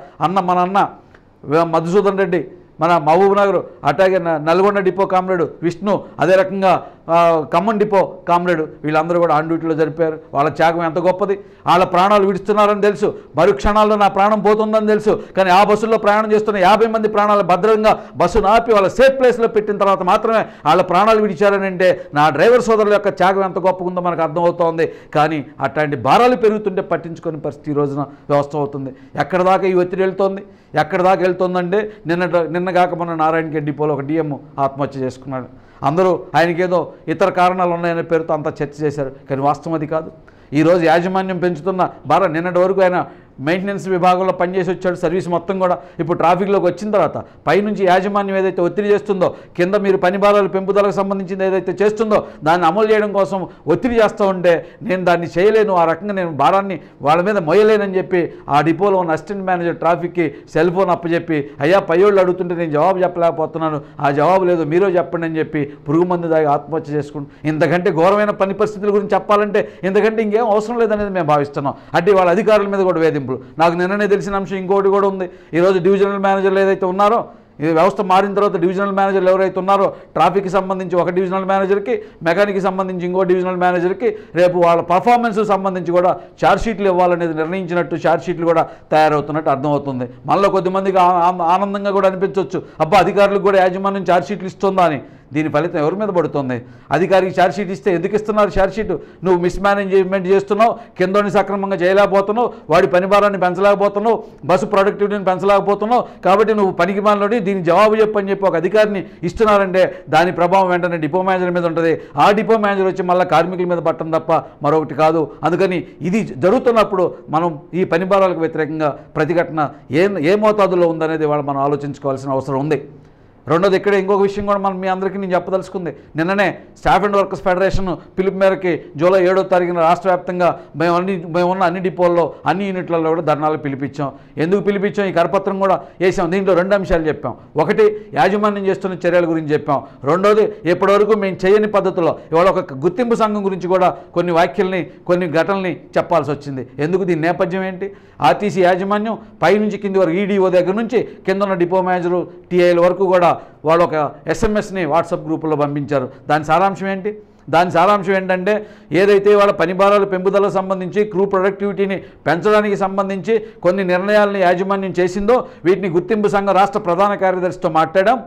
మన అన్న మధుసూదన్ రెడ్డి మన మహబూబ్ నగర్, అట్లాగే నల్గొండ డిపో కామ్రేడు విష్ణు, అదే రకంగా ఖమ్మం డిపో కామ్రేడు, వీళ్ళందరూ కూడా ఆన్ డ్యూటీలో జరిపారు. వాళ్ళ త్యాగం ఎంత గొప్పది. వాళ్ళ ప్రాణాలు విడుస్తున్నారని తెలుసు, మరు క్షణాల్లో నా ప్రాణం పోతుందని తెలుసు, కానీ ఆ బస్సుల్లో ప్రయాణం చేస్తున్న 50 మంది ప్రాణాలు భద్రంగా బస్సును ఆపి వాళ్ళ సేఫ్ ప్లేస్లో పెట్టిన తర్వాత మాత్రమే వాళ్ళ ప్రాణాలు విడిచారని అంటే నా డ్రైవర్ సోదరుల యొక్క త్యాగం ఎంత గొప్పగా ఉందో మనకు అర్థమవుతోంది. కానీ అట్లాంటి భారాలు పెరుగుతుంటే పట్టించుకునే పరిస్థితి ఈ రోజున వ్యవస్థ అవుతుంది. ఎక్కడ దాకా ఈ ఒత్తిడి వెళ్తోంది, ఎక్కడ దాకా వెళ్తుందంటే నిన్నగాక మన నారాయణఖేడ్ డిపోలో ఒక డిఎం ఆత్మహత్య చేసుకున్నాడు. అందరూ ఆయనకేదో ఇతర కారణాలు ఉన్నాయనే పేరుతో అంతా చర్చ చేశారు, కానీ వాస్తవం అది కాదు. ఈరోజు యాజమాన్యం పెంచుతున్న భారం, నిన్నటి వరకు ఆయన మెయింటెనెన్స్ విభాగంలో పనిచేసి వచ్చాడు, సర్వీస్ మొత్తం కూడా ఇప్పుడు ట్రాఫిక్లోకి వచ్చిన తర్వాత పైనుంచి యాజమాన్యం ఏదైతే ఒత్తిడి చేస్తుందో, కింద మీరు పని భారాలు పెంపుదలకు సంబంధించింది ఏదైతే చేస్తుందో దాన్ని అమలు చేయడం కోసం ఒత్తిడి చేస్తూ ఉంటే నేను దాన్ని చేయలేను, ఆ రకంగా నేను భారాన్ని వాళ్ళ మీద మోయలేనని చెప్పి ఆ డిపోలో ఉన్న అసిస్టెంట్ మేనేజర్ ట్రాఫిక్కి సెల్ ఫోన్ అప్పచెప్పి అయ్యా పయ్యోళ్ళు అడుగుతుంటే నేను జవాబు చెప్పలేకపోతున్నాను, ఆ జవాబు లేదు మీరో చెప్పండి అని చెప్పి పురుగు మందు దాగి ఆత్మహత్య చేసుకుంటూ, ఇంతకంటే ఘోరమైన పని పరిస్థితుల గురించి చెప్పాలంటే ఇంతకంటే ఇంకేం అవసరం లేదనేది మేము భావిస్తున్నాం. అంటే వాళ్ళ అధికారుల మీద కూడా వేధింపు. నాకు నిన్ననే తెలిసిన అంశం ఇంకోటి కూడా ఉంది. ఈరోజు డివిజనల్ మేనేజర్లు ఏదైతే ఉన్నారో, ఈ వ్యవస్థ మారిన తర్వాత డివిజనల్ మేనేజర్లు ఎవరైతే ఉన్నారో ట్రాఫిక్కి సంబంధించి ఒక డివిజనల్ మేనేజర్కి, మెకానిక్కి సంబంధించి ఇంకో డివిజనల్ మేనేజర్కి రేపు వాళ్ళ పర్ఫార్మెన్స్ సంబంధించి కూడా ఛార్జ్షీట్లు ఇవ్వాలనేది నిర్ణయించినట్టు ఛార్జ్షీట్లు కూడా తయారవుతున్నట్టు అర్థమవుతుంది. మనలో కొద్దిమందికి ఆనందంగా కూడా అనిపించవచ్చు, అబ్బా అధికారులకు కూడా యాజమాన్యం ఛార్జ్షీట్లు ఇస్తుందా అని. దీని ఫలితం ఎవరి మీద పడుతుంది? అధికారికి ఛార్జ్షీట్ ఇస్తే ఎందుకు ఇస్తున్నారు ఛార్జ్షీట్? నువ్వు మిస్మేనేజ్మెంట్ చేస్తున్నావు, కిందోని సక్రమంగా చేయలేకపోతున్నావు, వాడి పని భారాన్ని పెంచలేకపోతున్నావు, బస్సు ప్రొడక్టివిటీని పెంచలేకపోతున్నావు, కాబట్టి నువ్వు పనికి మాలోని దీనికి జవాబు చెప్పని చెప్పి ఒక అధికారిని ఇస్తున్నారంటే దాని ప్రభావం వెంటనే డిపో మేనేజర్ మీద ఉంటుంది. ఆ డిపో మేనేజర్ వచ్చి మళ్ళీ కార్మికుల మీద పట్టడం తప్ప మరొకటి కాదు. అందుకని ఇది జరుగుతున్నప్పుడు మనం ఈ పని భారాలకు వ్యతిరేకంగా ప్రతిఘటన ఏ మోతాదులో ఉందనేది వాళ్ళు మనం ఆలోచించుకోవాల్సిన అవసరం ఉంది. రెండోది ఇక్కడ ఇంకొక విషయం కూడా మనం మీ అందరికీ నేను చెప్పదలుచుకుంది. నిన్ననే స్టాఫ్ అండ్ వర్కర్స్ ఫెడరేషన్ పిలుపు మేరకి జూలై 7వ తారీఖున రాష్ట్ర వ్యాప్తంగా మేమున్న అన్ని డిపోల్లో అన్ని యూనిట్లలో కూడా ధర్నాలు పిలిపించాం. ఎందుకు పిలిపించాం? ఈ కరపత్రం కూడా వేసాం. దీంట్లో 2 అంశాలు చెప్పాం. ఒకటి యాజమాన్యం చేస్తున్న చర్యల గురించి చెప్పాం. రెండోది ఇప్పటివరకు మేము చేయని పద్ధతిలో ఇవాళ ఒక గుర్తింపు సంఘం గురించి కూడా కొన్ని వ్యాఖ్యల్ని కొన్ని ఘటనల్ని చెప్పాల్సి వచ్చింది. ఎందుకు? దీని నేపథ్యం ఏంటి? ఆర్టీసీ యాజమాన్యం పైనుంచి కింది వరకు ఈడీఓ దగ్గర నుంచి కింద ఉన్న డిపో మేనేజరు టీఐల వరకు కూడా వాళ్ళు ఒక ఎస్ఎంఎస్ని వాట్సాప్ గ్రూపుల్లో పంపించారు. దాని సారాంశం ఏంటి? దాని సారాంశం ఏంటంటే ఏదైతే వాళ్ళ పని భారాల పెంపుదలకు సంబంధించి క్రూ ప్రొడక్టివిటీని పెంచడానికి సంబంధించి కొన్ని నిర్ణయాలను యాజమాన్యం చేసిందో వీటిని గుర్తింపు సంఘం రాష్ట్ర ప్రధాన కార్యదర్శితో మాట్లాడాం.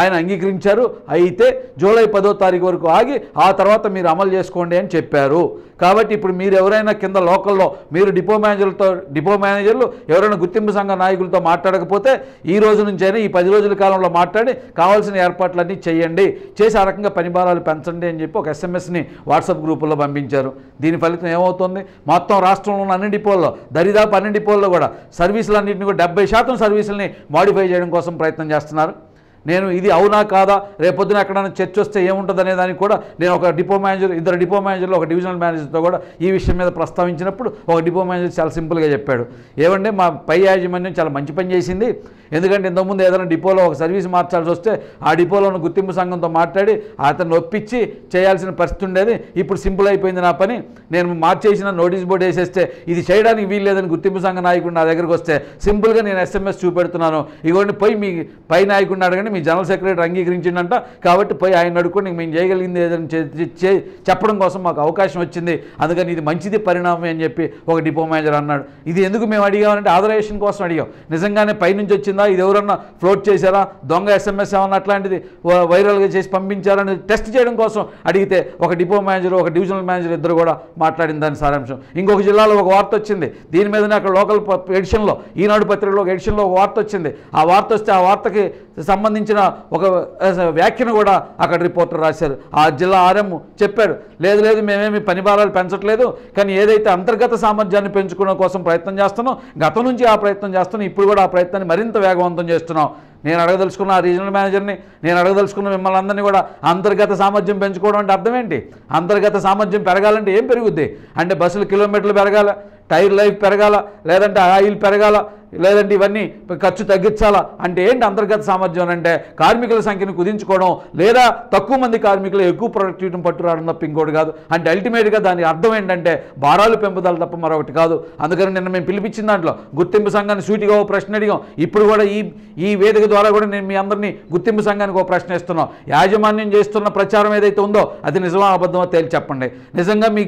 ఆయన అంగీకరించారు. అయితే జూలై 10వ తారీఖు వరకు ఆగి ఆ తర్వాత మీరు అమలు చేసుకోండి అని చెప్పారు. కాబట్టి ఇప్పుడు మీరు ఎవరైనా కింద లోకల్లో మీరు డిపో మేనేజర్లు ఎవరైనా గుర్తింపు సంఘ నాయకులతో మాట్లాడకపోతే ఈ రోజు నుంచైనా ఈ 10 రోజుల కాలంలో మాట్లాడి కావాల్సిన ఏర్పాట్లన్నీ చేయండి, చేసి ఆ రకంగా పని భారాలు పెంచండి అని చెప్పి ఒక ఎస్ఎంఎస్ని వాట్సాప్ గ్రూపుల్లో పంపించారు. దీని ఫలితం ఏమవుతుంది? మొత్తం రాష్ట్రంలో ఉన్న అన్ని డిపోల్లో దరిదాపు అన్ని డిపోల్లో కూడా సర్వీసులన్నింటినీ కూడా 70% సర్వీసుల్ని మాడిఫై చేయడం కోసం ప్రయత్నం చేస్తున్నారు. నేను ఇది అవునా కాదా, రేపొద్దున ఎక్కడైనా చర్చ వస్తే ఏముంటుంది అనే దానికి కూడా నేను ఒక డిపో మేనేజర్, ఇద్దరు డిపో మేనేజర్లు, ఒక డివిజనల్ మేనేజర్తో కూడా ఈ విషయం మీద ప్రస్తావించినప్పుడు ఒక డిపో మేనేజర్ చాలా సింపుల్గా చెప్పాడు, ఏమంటే మా పై యాజమాన్యం చాలా మంచి పని చేసింది. ఎందుకంటే ఇంతకుముందు ఏదైనా డిపోలో ఒక సర్వీస్ మార్చాల్సి వస్తే ఆ డిపోలో ఉన్న గుర్తింపు సంఘంతో మాట్లాడి అతను ఒప్పించి చేయాల్సిన పరిస్థితి ఉండేది. ఇప్పుడు సింపుల్ అయిపోయింది నా పని. నేను మార్చేసిన నోటీస్ బోర్డు వేసేస్తే ఇది చేయడానికి వీలు లేదని గుర్తింపు సంఘ నాయకుడు నా దగ్గరికి వస్తే సింపుల్గా నేను ఎస్ఎంఎస్ చూపెడుతున్నాను, ఇగోండి పోయి మీ పై నాయకుడిని అడగండి, మీ జనరల్ సెక్రటరీ అంగీకరించిందంట, కాబట్టి పోయి ఆయన అడుక్కొని మేము చేయగలిగింది ఏదైనా చెప్పడం కోసం మాకు అవకాశం వచ్చింది, అందుకని ఇది మంచిది పరిణామం అని చెప్పి ఒక డిపో మేనేజర్ అన్నాడు. ఇది ఎందుకు మేము అడిగామంటే ఆథరైజేషన్ కోసం అడిగాం. నిజంగానే పైనుంచి వచ్చిందా, ఇది ఎవరన్నా ఫ్లోట్ చేశారా, దొంగ ఎస్ఎంఎస్ ఏమన్నా అట్లాంటిది వైరల్గా చేసి పంపించారని టెస్ట్ చేయడం కోసం అడిగితే ఒక డిపో మేనేజర్, ఒక డివిజనల్ మేనేజర్ ఇద్దరు కూడా మాట్లాడిన దాని సారాంశం. ఇంకొక జిల్లాలో ఒక వార్త వచ్చింది, దీని మీదనే అక్కడ లోకల్ ఎడిషన్లో ఈనాడు పత్రికలో ఒక ఎడిషన్లో ఒక వార్త వచ్చింది. ఆ వార్త వస్తే ఆ వార్తకి సంబంధించిన ఒక వ్యాఖ్యను కూడా అక్కడ రిపోర్టర్ రాశారు. ఆ జిల్లా ఆర్ఎం చెప్పాడు, లేదు లేదు మేమేమి పని భారాలు పెంచట్లేదు, కానీ ఏదైతే అంతర్గత సామర్థ్యాన్ని పెంచుకోవడం కోసం ప్రయత్నం చేస్తున్నాం, గతం నుంచి ఆ ప్రయత్నం చేస్తున్నాం, ఇప్పుడు కూడా ఆ ప్రయత్నాన్ని మరింత వేగవంతం చేస్తున్నాం. నేను అడగదలుచుకున్న ఆ రీజనల్ మేనేజర్ని, నేను అడగదలుచుకున్న మిమ్మల్ని అందరినీ కూడా అంతర్గత సామర్థ్యం పెంచుకోవడం అంటే అర్థం ఏంటి? అంతర్గత సామర్థ్యం పెరగాలంటే ఏం పెరుగుద్ది అంటే బస్సులు కిలోమీటర్లు పెరగాల, టైర్ లైఫ్ పెరగాల, లేదంటే ఆయిల్ పెరగాల, లేదంటే ఇవన్నీ ఖర్చు తగ్గించాలా అంటే ఏంటి అంతర్గత సామర్థ్యం అంటే? కార్మికుల సంఖ్యను కుదించుకోవడం లేదా తక్కువ మంది కార్మికులు ఎక్కువ ప్రొడక్టివిటీని పట్టురావడం తప్ప ఇంకోటి కాదు. అంటే అల్టిమేట్గా దాని అర్థం ఏంటంటే భారాలు పెంపుదల తప్ప మరొకటి కాదు. అందుకని నిన్న మేము పిలిపించిన దాంట్లో గుర్తింపు సంఘాన్ని సూటిగా ఓ ప్రశ్న అడిగాం. ఇప్పుడు కూడా ఈ వేదిక ద్వారా కూడా నేను మీ అందరినీ గుర్తింపు సంఘానికి ఒక ప్రశ్న ఇస్తున్నాం. యాజమాన్యం చేస్తున్న ప్రచారం ఏదైతే ఉందో అది నిజమా అబద్ధమో తేల్చి చెప్పండి. నిజంగా మీ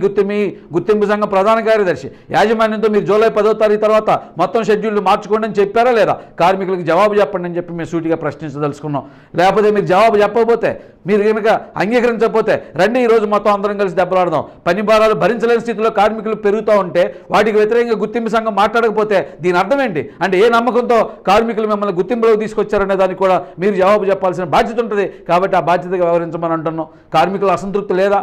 గుర్తింపు సంఘం ప్రధాన కార్యదర్శి యాజమాన్యంతో మీరు జూలై 10వ తారీఖు తర్వాత మొత్తం షెడ్యూల్ మార్చుకోండి అని చెప్పారా లేదా? కార్మికులకు జవాబు చెప్పండి అని చెప్పి మేము సూటిగా ప్రశ్నించదలుచుకున్నాం. లేకపోతే మీరు జవాబు చెప్పకపోతే, మీరు కనుక అంగీకరించకపోతే రండి ఈరోజు మొత్తం అందరం కలిసి దెబ్బలాడదాం. పని భారాలు భరించలేని స్థితిలో కార్మికులు పెరుగుతూ ఉంటే వాటికి వ్యతిరేకంగా గుర్తింపు సంఘం మాట్లాడకపోతే దీని అర్థం ఏంటి అంటే? ఏ నమ్మకంతో కార్మికులు మిమ్మల్ని గుర్తింపులోకి తీసుకొచ్చారనే దానికి కూడా మీరు జవాబు చెప్పాల్సిన బాధ్యత ఉంటుంది. కాబట్టి ఆ బాధ్యతగా వ్యవహరించమని అంటున్నాం. కార్మికుల అసంతృప్తి లేదా?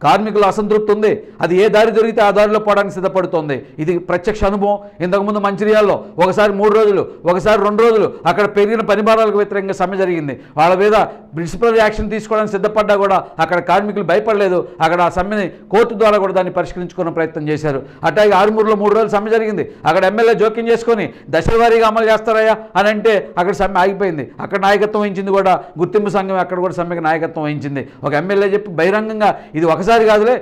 కార్మికుల అసంతృప్తి ఉంది. అది ఏ దారి దొరికితే ఆ దారిలో పోవడానికి సిద్ధపడుతోంది. ఇది ప్రత్యక్ష అనుభవం. ఇంతకుముందు మంచిర్యాలలో ఒకసారి 3 రోజులు, ఒకసారి 2 రోజులు అక్కడ పెరిగిన పని భారాలకు వ్యతిరేకంగా సమ్మె జరిగింది. వాళ్ళ మీద ప్రిన్సిపల్ యాక్షన్ తీసుకోవడానికి సిద్ధపడ్డా కూడా అక్కడ కార్మికులు భయపడలేదు. అక్కడ ఆ సమ్మెని కోర్టు ద్వారా కూడా దాన్ని పరిష్కరించుకునే ప్రయత్నం చేశారు. అట్లాగే ఆరుమూరులో 3 రోజులు సమ్మె జరిగింది. అక్కడ ఎమ్మెల్యే జోక్యం చేసుకొని దశల వారీగా అమలు చేస్తారయ్యా అని అంటే అక్కడ సమ్మె ఆగిపోయింది. అక్కడ నాయకత్వం వహించింది కూడా గుర్తింపు సంఘం, అక్కడ కూడా సమ్మెకి నాయకత్వం వహించింది. ఒక ఎమ్మెల్యే చెప్పి బహిరంగంగా ఇది ఒకసారి కాదులే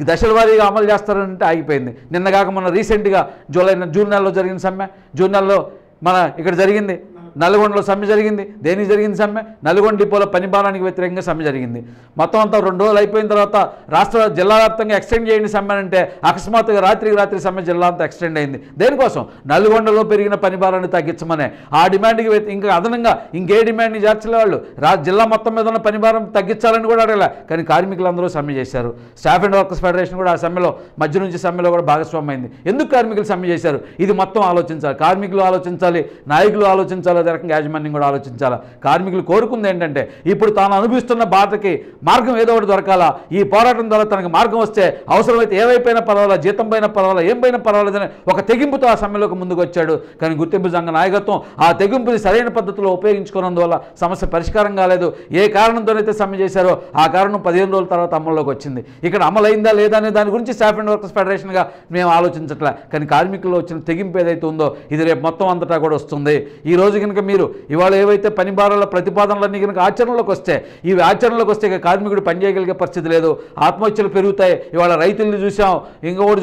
దశల వారీగా అమలు చేస్తారంటే ఆగిపోయింది. నిన్నగాక మొన్న రీసెంట్గా జూన్ నెలలో జరిగిన సమ్మె, జూన్ నెలలో మన ఇక్కడ జరిగింది, నల్గొండలో సమ్మె జరిగింది. దేనికి జరిగింది సమ్మె? నల్గొండ డిపోలో పని భారానికి వ్యతిరేకంగా సమ్మె జరిగింది. మొత్తం అంతా 2 రోజులు అయిపోయిన తర్వాత రాష్ట్ర జిల్లా వ్యాప్తంగా ఎక్స్టెండ్ చేయండి సమ్మె అంటే అకస్మాత్తుగా రాత్రికి రాత్రి సమ్మె జిల్లా అంతా ఎక్స్టెండ్ అయింది. దేనికోసం? నల్గొండలో పెరిగిన పని భారాన్ని తగ్గించమనే. ఆ డిమాండ్కి ఇంకా అదనంగా ఇంకే డిమాండ్ని చేర్చలే వాళ్ళు. జిల్లా మొత్తం మీద ఉన్న పని భారం తగ్గించాలని కూడా అడగలే. కానీ కార్మికులందరూ సమ్మె చేశారు. స్టాఫ్ అండ్ వర్కర్స్ ఫెడరేషన్ కూడా ఆ సమ్మెలో మధ్య నుంచి సమ్మెలో కూడా భాగస్వామ్యం అయింది. ఎందుకు కార్మికులు సమ్మె చేశారు? ఇది మొత్తం ఆలోచించాలి. కార్మికులు ఆలోచించాలి, నాయకులు ఆలోచించాలి, అదే రకంగా యాజమాన్యం కూడా ఆలోచించాలి. కార్మికులు కోరుకుంది ఏంటంటే ఇప్పుడు తాను అనుభవిస్తున్న బాధకి మార్గం ఏదో ఒకటి దొరకాలా. ఈ పోరాటం ద్వారా తనకు మార్గం వస్తే అవసరమైతే ఏవైపోయినా పర్వాలా, జీతం పైన పర్వాలా, ఏం పైన పర్వాలేదని ఒక తెగింపుతో ఆ సమ్మెలోకి ముందుకు వచ్చాడు. కానీ గుర్తింపు సంఘ నాయకత్వం ఆ తెగింపుని సరైన పద్ధతిలో ఉపయోగించుకున్నందువల్ల సమస్య పరిష్కారం కాలేదు. ఏ కారణంతోనైతే సమ్మె చేశారో ఆ కారణం 15 రోజుల తర్వాత అమల్లోకి వచ్చింది. ఇక్కడ అమలైందా లేదా అనే దాని గురించి స్టాఫ్ అండ్ వర్కర్స్ ఫెడరేషన్గా మేము ఆలోచించట్లే. కానీ కార్మికుల్లో వచ్చిన తెగింపు ఏదైతే ఉందో ఇది రేపు మొత్తం అంతటా కూడా వస్తుంది. ఈ రోజు కనుక మీరు ఇవాళ ఏవైతే పని భారాల ప్రతిపాదనలన్నీ కనుక ఆచరణలోకి వస్తే, ఇవి ఆచరణలోకి వస్తే కార్మికుడు పనిచేయగలిగే పరిస్థితి లేదు. ఆత్మహత్యలు పెరుగుతాయి. ఇవాళ రైతులను చూసాం, ఇంకోటి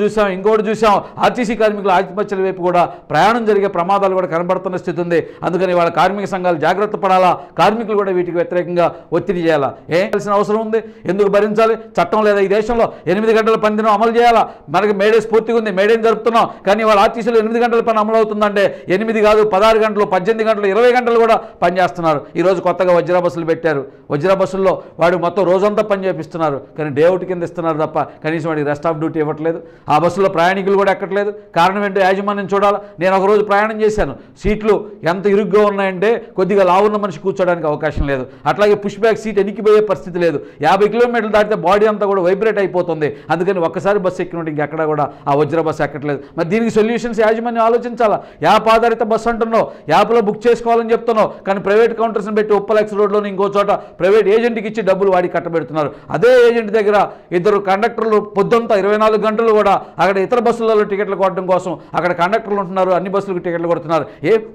చూసాం. ఆర్టీసీ కార్మికులు ఆత్మహత్యల వైపు కూడా ప్రయాణం జరిగే ప్రమాదాలు కూడా కనబడుతున్న స్థితి ఉంది. అందుకని ఇవాళ కార్మిక సంఘాలు జాగ్రత్త పడాలా. కార్మికులు కూడా వీటికి వ్యతిరేకంగా ఒత్తిడి చేయాలా. ఏం చేయాల్సిన అవసరం ఉంది? ఎందుకు భరించాలి? చట్టం లేదా ఈ దేశంలో 8 గంటల పని దినం అమలు చేయాలా? మనకి మేడే స్ఫూర్తిగా ఉంది, మేడేని జరుపుతున్నాం. కానీ ఇవాళ ఆర్టీసీలో 8 గంటల పని అమలు అవుతుందంటే 8 కాదు 16 గంటలు, 18 గంటలు దాంట్లో 20 గంటలు కూడా పనిచేస్తున్నారు. ఈరోజు కొత్తగా వజ్రా బస్సులు పెట్టారు. వజ్రా బస్సుల్లో వాడు మొత్తం రోజంతా పని చేపిస్తున్నారు, కానీ డే అవుట్ కింద ఇస్తున్నారు తప్ప కనీసం వాడికి రెస్ట్ ఆఫ్ డ్యూటీ ఇవ్వట్లేదు. ఆ బస్సులో ప్రయాణికులు కూడా ఎక్కట్లేదు. కారణం ఏంటో యాజమాన్యం చూడాలి. నేను ఒకరోజు ప్రయాణం చేశాను, సీట్లు ఎంత ఇరుగ్గా ఉన్నాయంటే కొద్దిగా లావున్న మనిషి కూర్చోడానికి అవకాశం లేదు. అట్లాగే పుష్ బ్యాక్ సీట్ ఎనికిపోయే పరిస్థితి లేదు. 50 కిలోమీటర్లు దాటితే బాడీ అంతా కూడా వైబ్రేట్ అయిపోతుంది. అందుకని ఒక్కసారి బస్సు ఎక్కినట్టు ఇంకెక్కడ కూడా ఆ వజ్ర బస్సు ఎక్కట్లేదు. మరి దీనికి సొల్యూషన్స్ యాజమాన్యం ఆలోచించాలా. యాప్ ఆధారిత బస్సు అంటున్నావు, యాప్లో బుక్ చేసుకోవాలని చెప్తున్నావు, కానీ ప్రైవేట్ కౌంటర్స్ని పెట్టి ఉప్పలెక్స్ రోడ్లోని ఇంకో చోట ప్రైవేట్ ఏజెంట్కి ఇచ్చి డబ్బులు వాడికి కట్టబెడుతున్నారు. అదే ఏజెంట్ దగ్గర 2 కండక్టర్లు పొద్దుంతా 24 గంటలు కూడా అక్కడ ఇతర బస్సులలో టికెట్లు కొట్టడం కోసం అక్కడ కండక్టర్లు ఉంటున్నారు, అన్ని బస్సులకు టికెట్లు కొడుతున్నారు.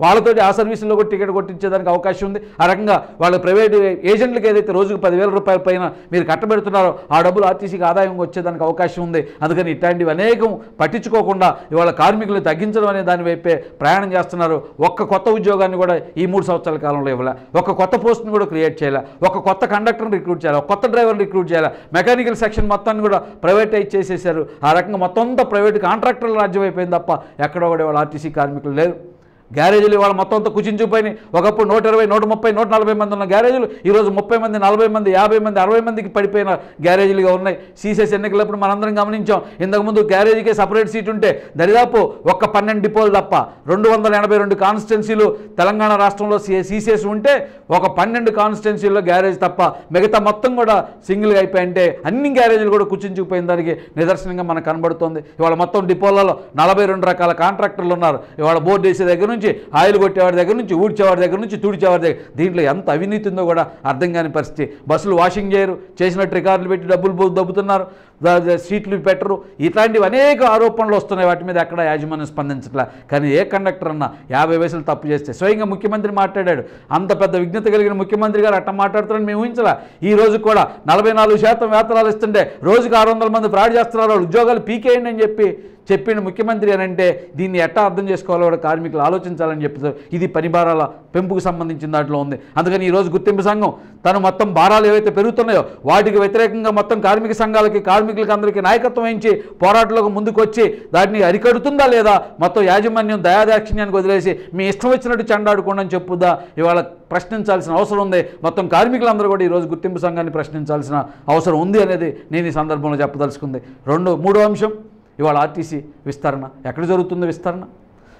వాళ్ళతోటి ఆ సర్వీసుల్లో కూడా టికెట్ కొట్టించేదానికి అవకాశం ఉంది. ఆ రకంగా వాళ్ళ ప్రైవేట్ ఏజెంట్లకు ఏదైతే రోజుకు 10,000 రూపాయల పైన మీరు కట్టబెడుతున్నారో ఆ డబ్బులు ఆర్టీసీకి ఆదాయం వచ్చేదానికి అవకాశం ఉంది. అందుకని ఇట్లాంటివి అనేకం పట్టించుకోకుండా ఇవాళ కార్మికులు తగ్గించడం అనే దాని వైపే ప్రయాణం చేస్తున్నారు. ఒక్క కొత్త ఉద్యోగాన్ని కూడా ఈ 3 సంవత్సరాల కాలంలో ఇవ్వలే, ఒక కొత్త పోస్ట్ని కూడా క్రియేట్ చేయాలి, ఒక కొత్త కండక్టర్ని రిక్రూట్ చేయాలి, ఒక కొత్త డ్రైవర్ని రిక్రూట్ చేయాలి. మెకానికల్ సెక్షన్ మొత్తాన్ని కూడా ప్రైవేటైజ్ చేసేసారు. ఆ రకంగా మొత్తం అంతా ప్రైవేట్ కాంట్రాక్టర్ల రాజ్యం అయిపోయింది తప్ప ఎక్కడో కూడా వాళ్ళ ఆర్టీసీ కార్మికులు లేరు. గ్యారేజీలు ఇవాళ మొత్తం అంతా కుచించిపోయినాయి. ఒకప్పుడు 120, 130, 140 మంది ఉన్న గ్యారేజీలు ఈరోజు 30 మంది, 40 మంది, 50 మంది, 60 మందికి పడిపోయిన గ్యారేజీలుగా ఉన్నాయి. సీసెస్ ఎన్నికలప్పుడు మనందరం గమనించాం. ఇంతకుముందు గ్యారేజీకే సపరేట్ సీట్ ఉంటే దరిదాపు ఒక్క 12 డిపోలు తప్ప 282 కాన్స్టిట్యున్సీలు తెలంగాణ రాష్ట్రంలో సీసెస్ ఉంటే ఒక 12 కాన్స్టిట్యున్సీల్లో గ్యారేజ్ తప్ప మిగతా మొత్తం కూడా సింగిల్గా అయిపోయింటే అన్ని గ్యారేజీలు కూడా కుచించుకుపోయిన దానికి నిదర్శనంగా మనకు కనబడుతుంది. ఇవాళ మొత్తం డిపోలలో 42 రకాల కాంట్రాక్టర్లు ఉన్నారు. ఇవాళ బోర్డు వేసే దగ్గర నుంచి ఆయిల్ కొట్టేవాడి దగ్గర నుంచి ఊడ్చేవాడి దగ్గర నుంచి తుడిచేవాడి దగ్గర దీంట్లో ఎంత అవినీతి ఉందో కూడా అర్థం కాని పరిస్థితి. బస్సులు వాషింగ్ చేయరు, చేసినట్టు రికార్డులు పెట్టి డబ్బులు దబ్బుతున్నారు, సీట్లు పెట్టరు. ఇట్లాంటివి అనేక ఆరోపణలు వస్తున్నాయి. వాటి మీద ఎక్కడ యాజమాన్యం స్పందించట్లే. కానీ ఏ కండక్టర్ అన్నా 50 పైసలు తప్పు చేస్తే స్వయంగా ముఖ్యమంత్రి మాట్లాడాడు. అంత పెద్ద విజ్ఞత కలిగిన ముఖ్యమంత్రి గారు అట్లా మాట్లాడుతున్నారని మేము ఊహించలే. ఈ రోజు కూడా 44% వేతనాలు ఇస్తుంటే రోజుకు 600 మంది ఫ్రాడ్ చేస్తున్నారు, ఉద్యోగాలు పీకేయండి అని చెప్పిన ముఖ్యమంత్రి అని అంటే దీన్ని ఎట్టా అర్థం చేసుకోవాలో కూడా కార్మికులు ఆలోచించాలని చెప్తారు. ఇది పని భారాల పెంపుకు సంబంధించిన దాంట్లో ఉంది. అందుకని ఈరోజు గుర్తింపు సంఘం తను మొత్తం భారాలు ఏవైతే పెరుగుతున్నాయో వాటికి వ్యతిరేకంగా మొత్తం కార్మిక సంఘాలకి కార్మికులకి అందరికీ నాయకత్వం వహించి పోరాటంలోకి ముందుకు వచ్చి దాన్ని అరికడుతుందా లేదా, మొత్తం యాజమాన్యం దయాదాక్షిణ్యానికి వదిలేసి మీ ఇష్టం వచ్చినట్టు చెండాడుకోండి అని చెప్పుదా ఇవాళ ప్రశ్నించాల్సిన అవసరం ఉంది. మొత్తం కార్మికులందరూ కూడా ఈరోజు గుర్తింపు సంఘాన్ని ప్రశ్నించాల్సిన అవసరం ఉంది అనేది నేను ఈ సందర్భంలో చెప్పదలుచుకుంది. మూడో అంశం, ఇవాళ ఆర్టీసీ విస్తరణ ఎక్కడ జరుగుతుంది?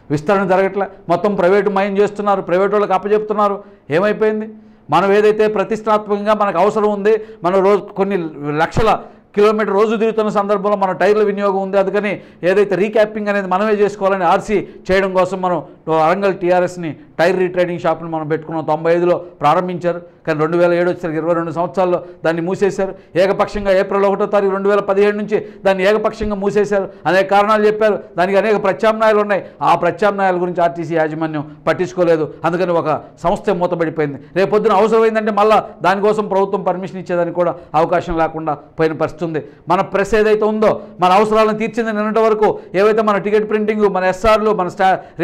విస్తరణ జరగట్లే. మొత్తం ప్రైవేటు మయం చేస్తున్నారు, ప్రైవేట్ వాళ్ళకి అప్పచెప్తున్నారు. ఏమైపోయింది? మనం ఏదైతే ప్రతిష్టాత్మకంగా మనకు అవసరం ఉంది, మనం రోజు కొన్ని లక్షల కిలోమీటర్ రోజు తిరుగుతున్న సందర్భంలో మన టైర్ల వినియోగం ఉంది. అందుకని ఏదైతే రీక్యాపింగ్ అనేది మనమే చేసుకోవాలని ఆర్సీ చేయడం కోసం మనం వరంగల్ టీఆర్ఎస్ని టైర్ రీట్రేడింగ్ షాప్ని మనం పెట్టుకున్నాం. 95లో ప్రారంభించారు, కానీ 2007 వచ్చేసరికి 22 సంవత్సరాల్లో దాన్ని మూసేశారు. ఏకపక్షంగా ఏప్రిల్ 1వ తారీఖు 2017 నుంచి దాన్ని ఏకపక్షంగా మూసేశారు. అనేక కారణాలు చెప్పారు, దానికి అనేక ప్రత్యామ్నాయాలు ఉన్నాయి. ఆ ప్రత్యామ్నాయాల గురించి ఆర్టీసీ యాజమాన్యం పట్టించుకోలేదు. అందుకని ఒక సంస్థ మూతపడిపోయింది. రేపొద్దున అవసరమైందంటే మళ్ళీ దానికోసం ప్రభుత్వం పర్మిషన్ ఇచ్చేదానికి కూడా అవకాశం లేకుండా పోయిన పరిస్థితి ఉంది. మన ప్రెస్ ఏదైతే ఉందో మన అవసరాలను తీర్చింది నిన్నటి వరకు. ఏవైతే మన టికెట్ ప్రింటింగ్, మన ఎస్ఆర్లు, మన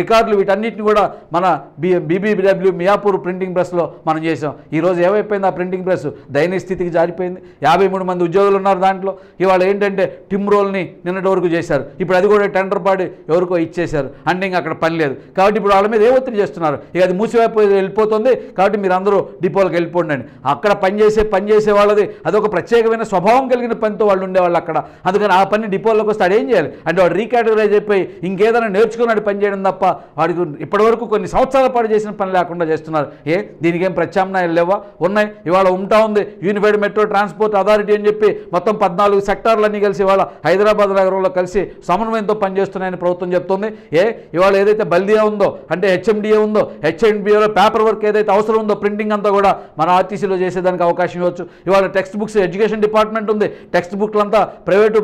రికార్డులు వీటన్నిటిని కూడా మన బీబీడబ్ల్యూ మియాపూర్ ప్రింటింగ్ ప్రెస్లో మనం చేసాం. ఈరోజు ఏమైపోయింది? ఆ ప్రింటింగ్ ప్రెస్ దయనీయ స్థితికి జారిపోయింది. 53 మంది ఉద్యోగులు ఉన్నారు దాంట్లో. ఇవాళ ఏంటంటే టిమ్ రోల్ని నిన్నటి వరకు చేశారు, ఇప్పుడు అది కూడా టెండర్ పాడి ఎవరికో ఇచ్చేశారు. అంటే ఇంకా అక్కడ పని లేదు కాబట్టి ఇప్పుడు వాళ్ళ మీద ఏ ఒత్తిడి చేస్తున్నారు? ఇక అది మూసివైపోయి వెళ్ళిపోతుంది కాబట్టి మీరు అందరూ డిపోలకు వెళ్ళిపోండి అని. అక్కడ పనిచేసే వాళ్ళది అదొక ప్రత్యేకమైన స్వభావం కలిగిన పనితో వాళ్ళు ఉండేవాళ్ళు అక్కడ. అందుకని ఆ పని డిపోలోకి వస్తే ఏం చేయాలి అంటే వాడు రీకేటగరైజ్ అయిపోయి ఇంకేదైనా నేర్చుకున్నాడు పని చేయడం తప్ప వాడికి ఇప్పటివరకు కొన్ని సంవత్సరాల పాటు చేసిన పని లేకుండా చేస్తున్నారు. దీనికి ఏం ప్రత్యామ్నాయాలు లేవా? ఉన్నాయి. ఇవాళ ఉంటా ఉంది యూనిఫైడ్ మెట్రో ట్రాన్స్పోర్ట్ అథారిటీ అని చెప్పి మొత్తం 14 సెక్టార్లన్నీ కలిసి ఇవాళ హైదరాబాద్ నగరంలో కలిసి సమన్వయంతో పనిచేస్తున్నాయని ప్రభుత్వం చెప్తుంది. ఇవాళ ఏదైతే బల్దియా ఉందో అంటే హెచ్ఎండిఏ ఉందో, హెచ్ఎండిఏలో పేపర్ వర్క్ ఏదైతే అవసరం ఉందో ప్రింటింగ్ అంతా కూడా మన ఆర్టీసీలో చేసేదానికి అవకాశం ఇవ్వచ్చు. ఇవాళ టెక్స్ట్ బుక్స్ ఎడ్యుకేషన్ డిపార్ట్మెంట్ ఉంది, టెక్స్ట్ బుక్లంతా ప్రైవేటు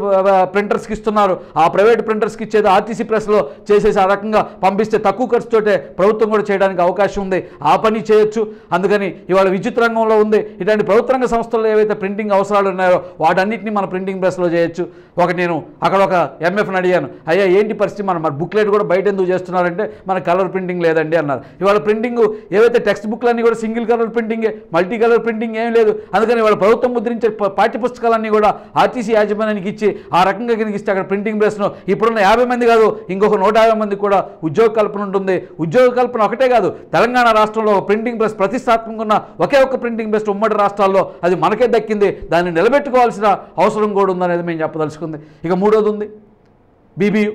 ప్రింటర్స్కి ఇస్తున్నారు. ఆ ప్రైవేట్ ప్రింటర్స్కి ఇచ్చేది ఆర్టీసీ ప్రెస్లో చేసేసి ఆ రకంగా పంపిస్తే తక్కువ ఖర్చుతోటే ప్రభుత్వం కూడా చేయడానికి అవకాశం ఉంది. ఆ పని చేయొచ్చు. అందుకని ఇవాళ విద్యుత్ రంగంలో ఉంది. ఇలాంటి ప్రభుత్వ రంగ సంస్థల్లో ఏవైతే ప్రింటింగ్ అవసరాలు ఉన్నాయో వాటన్నిటిని మన ప్రింటింగ్ ప్రెస్లో చేయొచ్చు. నేను అక్కడ ఒక ఎంఎఫ్ని అడిగాను, అయ్యా ఏంటి పరిస్థితి, మన బుక్లెట్ కూడా బయట ఎందుకు చేస్తున్నారంటే మన కలర్ ప్రింటింగ్ లేదండి అన్నారు. ఇవాళ ప్రింటింగ్ ఏవైతే టెక్స్ట్ బుక్లన్నీ కూడా సింగిల్ కలర్ ప్రింటింగే, మల్టీ కలర్ ప్రింటింగ్ ఏం లేదు. అందుకని ఇవాళ ప్రభుత్వం ముద్రించే పాఠ్యపుస్తకాలన్నీ కూడా ఆర్టీసీ యాజమాన్యానికి ఇచ్చి ఆ రకంగా కనిగిస్తే అక్కడ ప్రింటింగ్ ప్రెస్ను ఇప్పుడున్న 50 మంది కాదు ఇంకొక 150 మందికి కూడా ఉద్యోగ కల్పన ఉంటుంది. ఉద్యోగ కల్పన ఒకటే కాదు, తెలంగాణ రాష్ట్రంలో ప్రింటింగ్ ప్రెస్ ప్రతిష్టాత్మకంగా ఉన్న ఒకే ఒక ప్రింటింగ్ ప్రెస్ ఉమ్మడి రాష్ట్రాల్లో అది మనకే దక్కింది. దాన్ని నిలబెట్టుకోవాల్సిన అవసరం కూడా ఉందనేది మేము చెప్పదలుచుకుంది. ఇక మూడోది ఉంది BBU,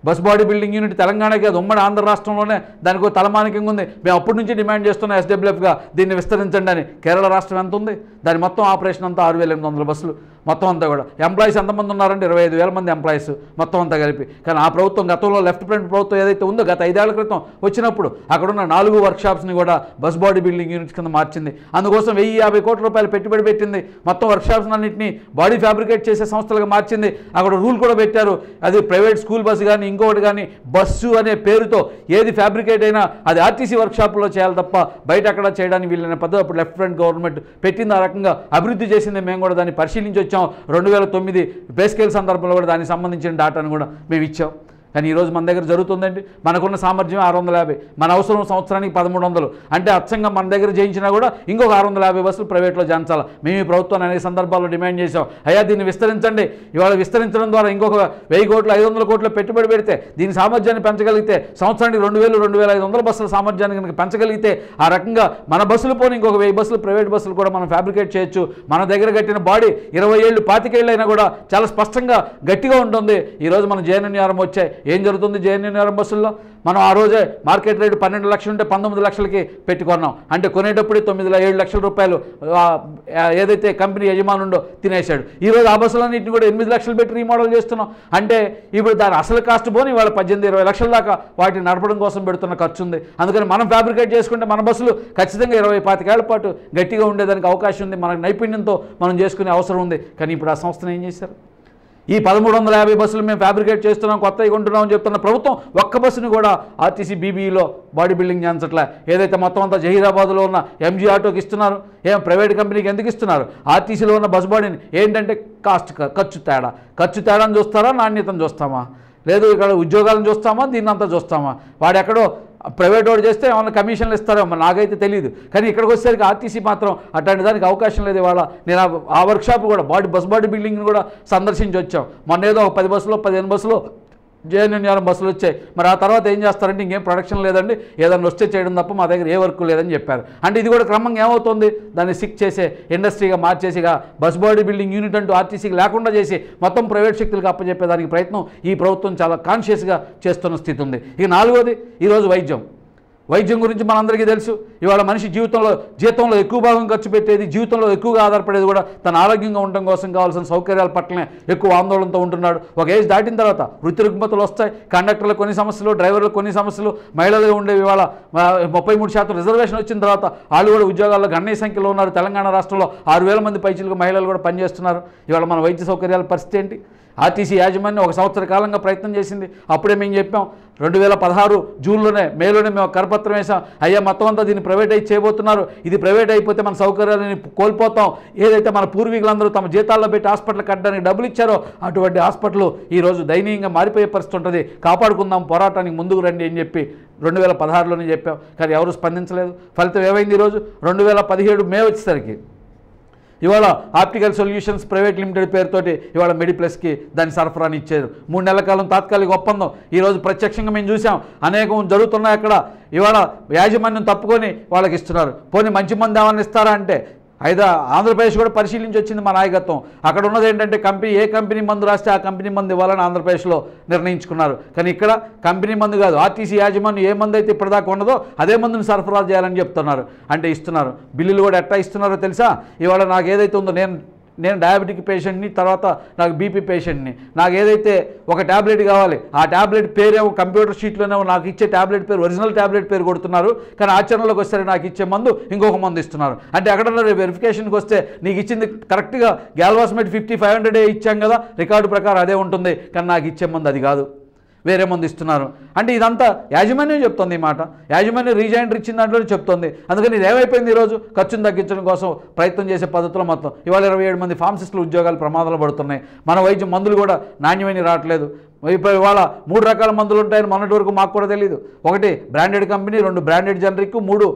bus body building unit. తెలంగాణకి అది ఉమ్మడి ఆంధ్ర రాష్ట్రంలోనే దానికి తలమానికంగా ఉంది. మేము అప్పటి నుంచి డిమాండ్ చేస్తున్న SWFగా దీన్ని విస్తరించండి అని. కేరళ రాష్ట్రం ఎంత ఉంది? దాని మొత్తం ఆపరేషన్ అంతా 6,800 బస్సులు మొత్తం అంతా కూడా. ఎంప్లాయీస్ ఎంతమంది ఉన్నారంటే 25,000 మంది ఎంప్లాయీస్ మొత్తం అంతా కలిపి. కానీ ఆ ప్రభుత్వం గతంలో లెఫ్ట్ ఫ్రంట్ ప్రభుత్వం ఏదైతే ఉందో గత 5 ఏళ్ల క్రితం వచ్చినప్పుడు అక్కడున్న 4 వర్క్షాప్స్ని కూడా బస్ బాడీ బిల్డింగ్ యూనిట్స్ కింద మార్చింది. అందుకోసం 1,050 కోట్ల రూపాయలు పెట్టుబడి పెట్టింది. మొత్తం వర్క్షాప్స్ అన్నింటినీ బాడీ ఫ్యాబ్రికేట్ చేసే సంస్థలుగా మార్చింది. అక్కడ రూల్ కూడా పెట్టారు, అది ప్రైవేట్ స్కూల్ బస్సు కానీ ఇంకొకటి కానీ బస్సు అనే పేరుతో ఏది ఫ్యాబ్రికేట్ అయినా అది RTC వర్క్షాప్లో చేయాలి తప్ప బయట అక్కడ చేయడానికి వీళ్ళని పద్ధతి అప్పుడు లెఫ్ట్ ఫ్రంట్ గవర్నమెంట్ పెట్టింది. ఆ రకంగా అభివృద్ధి చేసింది. మేము కూడా దాన్ని పరిశీలించి వచ్చాం. 2009 పే స్కేల్ సందర్భంలో కూడా దానికి సంబంధించిన డాటాను కూడా మేము ఇచ్చాం. కానీ ఈరోజు మన దగ్గర జరుగుతుందండి, మనకున్న సామర్థ్యం 650, మన అవసరం సంవత్సరానికి 1300. అంటే అచ్చంగా మన దగ్గర చేయించినా కూడా ఇంకొక 650 బస్సులు ప్రైవేట్లో చేయించాలి. మేము ఈ ప్రభుత్వాన్ని అనేక సందర్భాల్లో డిమాండ్ చేసాం, అయ్యా దీన్ని విస్తరించండి. ఇవాళ విస్తరించడం ద్వారా ఇంకొక 1000 కోట్లు 500 కోట్లు పెట్టుబడి పెడితే దీని సామర్థ్యాన్ని పెంచగలిగితే సంవత్సరానికి 2000 2500 బస్సుల సామర్థ్యాన్ని కనుక పెంచగలిగితే ఆ రకంగా మన బస్సులు పోని ఇంకొక 1000 బస్సులు ప్రైవేట్ బస్సులు కూడా మనం ఫ్యాబ్రికేట్ చేయొచ్చు. మన దగ్గర కట్టిన బాడీ 20 ఏళ్ళు 25 ఏళ్ళు అయినా కూడా చాలా స్పష్టంగా గట్టిగా ఉంటుంది. ఈరోజు మన JNNURM వచ్చాయి. ఏం జరుగుతుంది JNNURM బస్సుల్లో? మనం ఆ రోజే మార్కెట్ రేటు 12 లక్షలు ఉంటే 19 లక్షలకి పెట్టుకున్నాం. అంటే కొనేటప్పుడే 7 లక్షల రూపాయలు ఏదైతే కంపెనీ యజమానుండో తినేశాడు. ఈరోజు ఆ బస్సులన్నింటిని కూడా 8 లక్షలు పెట్టి రీమోడల్ చేస్తున్నాం. అంటే ఇప్పుడు దాని అసలు కాస్ట్ పోని ఇవాళ 18-20 లక్షల దాకా వాటిని నడపడం కోసం పెడుతున్న ఖర్చు ఉంది. అందుకని మనం ఫ్యాబ్రికేట్ చేసుకుంటే మన బస్సులు ఖచ్చితంగా 20-25 ఏళ్ల పాటు గట్టిగా ఉండేదానికి అవకాశం ఉంది. మన నైపుణ్యంతో మనం చేసుకునే అవసరం ఉంది. కానీ ఇప్పుడు ఆ సంస్థను ఏం చేశారు? ఈ 1350 బస్సులు మేము ఫ్యాబ్రికేట్ చేస్తున్నాం, కొత్తవి కొంటున్నామని చెప్తున్న ప్రభుత్వం ఒక్క బస్సుని కూడా RTC BBUలో బాడీ బిల్డింగ్ చేయించట్లే. ఏదైతే మొత్తం అంతా జహీరాబాద్లో ఉన్న MG ఆటోకి ఇస్తున్నారు, ఏం ప్రైవేట్ కంపెనీకి ఎందుకు ఇస్తున్నారు? RTCలో ఉన్న బస్ బాడీని ఏంటంటే ఖర్చు తేడాను చూస్తారా, నాణ్యతను చూస్తామా? లేదు ఇక్కడ ఉద్యోగాలను చూస్తామా, దీన్ని అంతా చూస్తామా? వాడు ఎక్కడో ప్రైవేట్ వాడు చేస్తే ఏమన్నా కమిషన్లు ఇస్తారేమో నాకైతే తెలియదు. కానీ ఇక్కడికి వచ్చేసరికి RTC మాత్రం అట్లాంటి దానికి అవకాశం లేదు. ఇవాళ నేను ఆ వర్క్షాప్ కూడా బస్ బాడీ బిల్డింగ్ని కూడా సందర్శించి వచ్చాం. మొన్న ఏదో 10 బస్సులో 15 బస్సులో JNNURM బస్సులు వచ్చాయి. మరి ఆ తర్వాత ఏం చేస్తారంటే ఇంకేం ప్రొడక్షన్ లేదండి, ఏదైనా వస్తే చేయడం తప్ప మా దగ్గర ఏ వర్క్ లేదని చెప్పారు. అంటే ఇది కూడా క్రమంగా ఏమవుతుంది, దాన్ని సిక్ చేసే ఇండస్ట్రీగా మార్చేసిగా బస్ బాడీ బిల్డింగ్ యూనిట్ అంటూ RTCకి లేకుండా చేసి మొత్తం ప్రైవేట్ శక్తులకు అప్పచెప్పేదానికి ప్రయత్నం ఈ ప్రభుత్వం చాలా కాన్షియస్గా చేస్తున్న స్థితి ఉంది. ఇక 4వది ఈరోజు వైద్యం గురించి మనందరికీ తెలుసు. ఇవాళ మనిషి జీవితంలో ఎక్కువ భాగం ఖర్చు పెట్టేది, జీవితంలో ఎక్కువగా ఆధారపడేది కూడా తన ఆరోగ్యంగా ఉండటం కోసం కావాల్సిన సౌకర్యాల పట్లనే ఎక్కువ ఆందోళనతో ఉంటున్నాడు. ఒక ఏజ్ దాటిన తర్వాత వృత్తి రుగ్మతలు వస్తాయి. కండక్టర్లకు కొన్ని సమస్యలు, డ్రైవర్లకు కొన్ని సమస్యలు, మహిళలు ఉండేవి. ఇవాళ 33% రిజర్వేషన్ వచ్చిన తర్వాత వాళ్ళు కూడా ఉద్యోగాల్లో గణనీయ సంఖ్యలో ఉన్నారు. తెలంగాణ రాష్ట్రంలో 6,000 మంది పైచిలకు మహిళలు కూడా పనిచేస్తున్నారు. ఇవాళ మన వైద్య సౌకర్యాల పరిస్థితి ఏంటి? RTC యాజమాన్యం 1 సంవత్సర కాలంగా ప్రయత్నం చేసింది. అప్పుడే మేము చెప్పాం 2016 మేలోనే మేము కరపత్రం వేసాం, అయ్యా మొత్తం అంతా దీన్ని ప్రైవేటైజ్ చేయబోతున్నారు, ఇది ప్రైవేట్ అయిపోతే మన సౌకర్యాలని కోల్పోతాం. ఏదైతే మన పూర్వీకులందరూ తమ జీతాల్లో పెట్టి హాస్పిటల్ కట్టడానికి డబ్బులు ఇచ్చారో అటువంటి హాస్పిటల్ ఈరోజు దయనీయంగా మారిపోయే పరిస్థితి ఉంటుంది. కాపాడుకుందాం, పోరాటానికి ముందుకు రండి అని చెప్పి 2016లోనే చెప్పాం. కానీ ఎవరు స్పందించలేదు. ఫలితం ఏమైంది? ఈరోజు 2017 మే వచ్చేసరికి ఇవాళ ఆప్టికల్ సొల్యూషన్స్ ప్రైవేట్ లిమిటెడ్ పేరుతోటి ఇవాళ మెడిప్లస్కి దాని సరఫరాని ఇచ్చారు. 3 నెలల కాలం తాత్కాలిక ఒప్పందం. ఈరోజు ప్రత్యక్షంగా మేము చూసాం, అనేకం జరుగుతున్నాయి అక్కడ. ఇవాళ యాజమాన్యం తప్పుకొని వాళ్ళకి ఇస్తున్నారు. పోనీ మంచి మంది ఏమన్నా ఇస్తారా అంటే ఆంధ్రప్రదేశ్ కూడా పరిశీలించి వచ్చింది మా నాయకత్వం. అక్కడ ఉన్నది ఏంటంటే ఏ కంపెనీ మందు రాస్తే ఆ కంపెనీ మందు ఇవ్వాలని ఆంధ్రప్రదేశ్లో నిర్ణయించుకున్నారు. కానీ ఇక్కడ కంపెనీ మందు కాదు, RTC యాజమాన్యం ఏ మందు అయితే ఇప్పటిదాకా ఉన్నదో అదే మందుని సరఫరా చేయాలని చెప్తున్నారు. అంటే ఇస్తున్నారు. బిల్లులు కూడా ఎట్లా ఇస్తున్నారో తెలుసా? ఇవాళ నాకు ఏదైతే ఉందో నేను డయాబెటిక్ పేషెంట్ని, తర్వాత నాకు BP పేషెంట్ని, నాకు ఏదైతే ఒక ట్యాబ్లెట్ కావాలి ఆ ట్యాబ్లెట్ పేరేమో కంప్యూటర్ షీట్లోనే నాకు ఇచ్చే ట్యాబ్లెట్ పేరు ఒరిజినల్ ట్యాబ్లెట్ పేరు కొడుతున్నారు. కానీ ఆచరణలోకి వస్తే నాకు ఇచ్చే మందు ఇంకొక మందు ఇస్తున్నారు. అంటే ఎక్కడన్నా వెరిఫికేషన్కి వస్తే నీకు ఇచ్చింది కరెక్ట్గా గ్యాల్వాస్మేట్ 50-500 ఇచ్చాం కదా, రికార్డు ప్రకారం అదే ఉంటుంది, కానీ నాకు ఇచ్చే మందు అది కాదు, వేరే మంది ఇస్తున్నారు. అంటే ఇదంతా యాజమాన్యం చెప్తుంది. ఈ మాట యాజమాన్యం రీజాయిండర్ ఇచ్చిన దాంట్లోనే చెప్తుంది. అందుకని ఇది ఏమైపోయింది? ఈరోజు ఖర్చును తగ్గించడం కోసం ప్రయత్నం చేసే పద్ధతిలో మొత్తం ఇవాళ 27 మంది ఫార్మసిస్టులు ఉద్యోగాలు ప్రమాదాలు పడుతున్నాయి. మన వైద్యం మందులు కూడా నాణ్యమైన రావట్లేదు. ఇప్పుడు ఇవాళ 3 రకాల మందులు ఉంటాయని మొన్నటి వరకు మాకు కూడా తెలియదు. 1 branded company, 2 branded generic, 3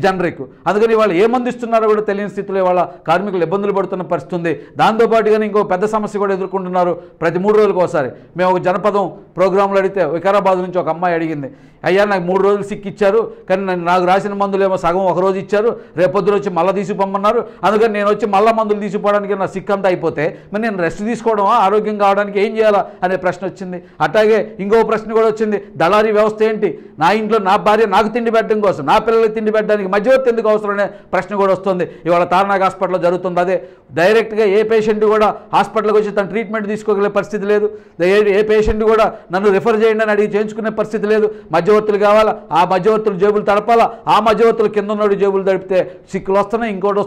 generic. అందుకని వాళ్ళు ఏ మందు ఇస్తున్నారో కూడా తెలియని స్థితిలో ఇవాళ కార్మికులు ఇబ్బందులు పడుతున్న పరిస్థితి ఉంది. దాంతోపాటుగానే ఇంకో పెద్ద సమస్య కూడా ఎదుర్కొంటున్నారు. ప్రతి 3 రోజులకు ఒకసారి మేము ఒక జనపదం ప్రోగ్రాంలో అడిగితే వికారాబాద్ నుంచి ఒక అమ్మాయి అడిగింది, అయ్యా నాకు 3 రోజులు సిక్ ఇచ్చారు, కానీ నాకు రాసిన మందులు ఏమో సగం ఒక రోజు ఇచ్చారు, రేపొద్దున వచ్చి మళ్ళీ తీసుకుపోమన్నారు, అందుకని నేను వచ్చి మళ్ళీ మందులు తీసుకుపోవడానికి నా సిక్ అంతా అయిపోతే మరి నేను రెస్ట్ తీసుకోవడమా, ఆరోగ్యం కావడానికి ఏం చేయాలా అనే ప్రశ్న వచ్చింది. అట్లాగే ఇంకో ప్రశ్న కూడా వచ్చింది, దళారీ వ్యవస్థ ఏంటి, నా ఇంట్లో నా భార్య నాకు తిండి పెట్టడం కోసం, నా పిల్లలకి తిండి పెట్టడానికి మధ్యవర్తి ఎందుకు అవసరం అనే ప్రశ్న కూడా వస్తుంది. ఇవాళ తార్నాక్ హాస్పిటల్లో జరుగుతుంది అదే. డైరెక్ట్గా ఏ పేషెంట్ కూడా హాస్పిటల్కి వచ్చి తన ట్రీట్మెంట్ తీసుకోగలిగే పరిస్థితి లేదు. ఏ పేషెంట్ కూడా నన్ను రిఫర్ చేయండి అని అడిగి చేయించుకునే పరిస్థితి లేదు. మధ్యవర్తులు కావాలా, ఆ మధ్యవర్తులు జేబులు తడపాలా, ఆ మధ్యవర్తులు కింద ఉన్నోడు జేబులు తడిపితే సిక్కులు వస్తున్నాయి, ఇంకోటి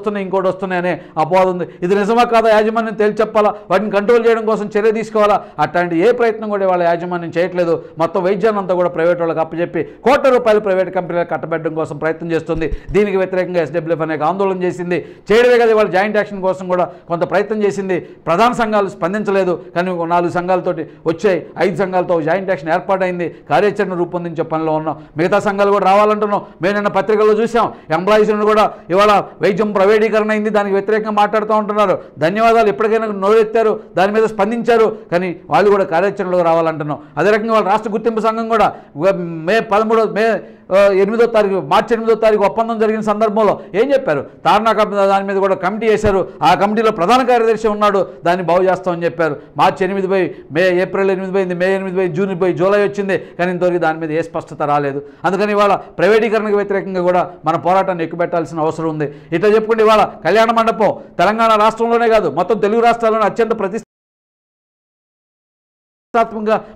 వస్తున్నాయి అనే అపోహ ఉంది. ఇది నిజమా కాదా యాజమాన్యం తేల్చి చెప్పాలా, వాటిని కంట్రోల్ చేయడం కోసం చర్య తీసుకోవాలా. అట్లాంటి ఏ ప్రయత్నం కూడా వాళ్ళ యాజమాన్యం చేయట్లేదు. మొత్తం వైద్యాన్ని అంతా కూడా ప్రైవేట్ వాళ్ళకి అప్పచెప్పి కోట్ల రూపాయలు ప్రైవేట్ కంపెనీలకు కట్టబెట్టడం కోసం ప్రయత్నం చేస్తుంది. దీనికి వ్యతిరేకంగా ఎస్డబ్ల్యూఎఫ్ అనేక ఆందోళన చేసింది. చేయడమే కదా వాళ్ళ జాయింట్ యాక్షన్ కోసం కూడా కొంత ప్రయత్నం చేసింది. ప్రధాన సంఘాలు స్పందించలేదు, కానీ 4 సంఘాలతోటి వచ్చాయి. 5 సంఘాలతో జాయింట్ యాక్షన్ ఏర్పాటైంది. కార్యాచరణ రూపొందించే పనిలో ఉన్నాం. మిగతా సంఘాలు కూడా రావాలంటున్నాం. మేము నిన్న పత్రికల్లో చూసాం, ఎంప్లాయీస్ను కూడా ఇవాళ వైద్యం ప్రైవేటీకరణ అయింది, దానికి వ్యతిరేకంగా మాట్లాడుతూ ఉంటున్నారు. ధన్యవాదాలు, ఎప్పటికైనా నోరెత్తారు, దాని మీద స్పందించారు, కానీ వాళ్ళు కూడా కార్యాచరణలో రావాలంటున్నాం. అదే రకంగా వాళ్ళ రాష్ట్ర గుర్తింపు సంఘం కూడా మార్చి 8వ తారీఖు ఒప్పందం జరిగిన సందర్భంలో ఏం చెప్పారు, తార్నాక్ దాని మీద కూడా కమిటీ వేశారు. ఆ కమిటీలో ప్రధాన కార్యదర్శి ఉన్నాడు, దాన్ని బాగు చేస్తామని చెప్పారు. మార్చి 8 పోయి ఏప్రిల్ 8 పోయింది, మే 8 పోయి, జూన్ పోయి, జూలై వచ్చింది, కానీ ఇంతవరకు దాని మీద ఏ స్పష్టత రాలేదు. అందుకని ఇవాళ ప్రైవేటీకరణకు వ్యతిరేకంగా కూడా మన పోరాటాన్ని ఎక్కుపెట్టాల్సిన అవసరం ఉంది. ఇట్లా చెప్పుకుంటే ఇవాళ కళ్యాణ మండపం తెలంగాణ రాష్ట్రంలోనే కాదు, మొత్తం తెలుగు రాష్ట్రాల్లోనే అత్యంత ప్రతిష్టాత్మకంగా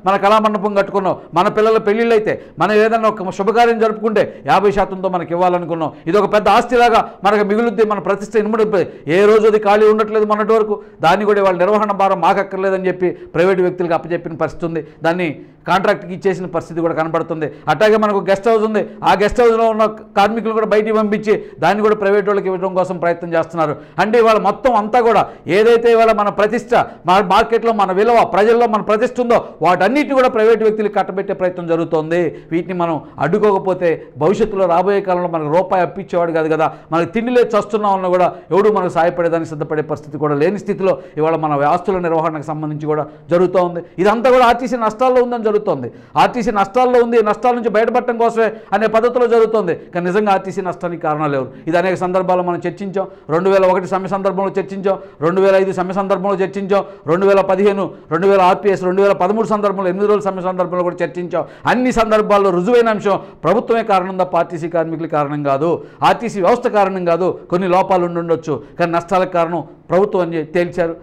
మన కళామండపం కట్టుకున్నాం. మన పిల్లల పెళ్ళిళ్ళు అయితే, మనం ఏదైనా ఒక శుభకార్యం జరుపుకుంటే 50% మనకి ఇవ్వాలనుకున్నాం. ఇది ఒక పెద్ద ఆస్తిలాగా మనకు మిగులుద్ది, మన ప్రతిష్ట ఇనుమడిపోయి ఏ రోజు అది ఖాళీ ఉండట్లేదు మొన్నటి వరకు. దాన్ని కూడా వాళ్ళ నిర్వహణ భారం మాకక్కర్లేదని చెప్పి ప్రైవేటు వ్యక్తులకు అప్పచెప్పిన పరిస్థితి ఉంది. దాన్ని కాంట్రాక్ట్కి ఇచ్చేసిన పరిస్థితి కూడా కనబడుతుంది. అట్లాగే మనకు గెస్ట్ హౌస్ ఉంది, ఆ గెస్ట్ హౌస్లో ఉన్న కార్మికులు కూడా బయటికి పంపించి దాన్ని కూడా ప్రైవేట్ వాళ్ళకి ఇవ్వడం కోసం ప్రయత్నం చేస్తున్నారు. అంటే ఇవాళ మొత్తం అంతా కూడా ఏదైతే ఇవాళ మన ప్రతిష్ట, మన మార్కెట్లో మన విలువ, ప్రజల్లో మన ప్రతిష్ట ఉందో వాటన్నిటిని కూడా ప్రైవేట్ వ్యక్తులకు కట్టబెట్టే ప్రయత్నం జరుగుతోంది. వీటిని మనం అడ్డుకోకపోతే భవిష్యత్తులో రాబోయే కాలంలో మనకు రూపాయి అప్పించేవాడు కాదు కదా, మనకు తిండిలే చస్తున్నామన్నా కూడా ఎవడు మనకు సాయపడేదానికి సిద్ధపడే పరిస్థితి కూడా లేని స్థితిలో ఇవాళ మన ఆస్తుల నిర్వహణకు సంబంధించి కూడా జరుగుతూ ఉంది. ఇదంతా కూడా ఆర్టీసీ నష్టాల్లో ఉందని జరుగుతుంది. ఆర్టీసీ నష్టాల్లో ఉంది, నష్టాల నుంచి బయటపడటం కోసమే అనే పద్ధతిలో జరుగుతుంది. కానీ నిజంగా ఆర్టీసీ నష్టానికి కారణాలు ఎవరు? ఇది అనేక సందర్భాల్లో మనం చర్చించాం. 2001 సమ్మె సందర్భంలో చర్చించాం, 2005 సమ్మె సందర్భంలో చర్చించాం, 2015, 2000 ఆర్పీఎస్, 2013 సందర్భంలో 8 రోజుల సమ్మె సందర్భంలో కూడా చర్చించాం. అన్ని సందర్భాల్లో రుజువైన అంశం ప్రప్రభుత్వమే కారణం తప్ప ఆర్టీసీ కార్మికుల కారణం కాదు, ఆర్టీసీ వ్యవస్థ కారణం కాదు. కొన్ని లోపాలు ఉండొచ్చు, కానీ నష్టాలకు కారణం ప్రభుత్వం అని తేల్చారు.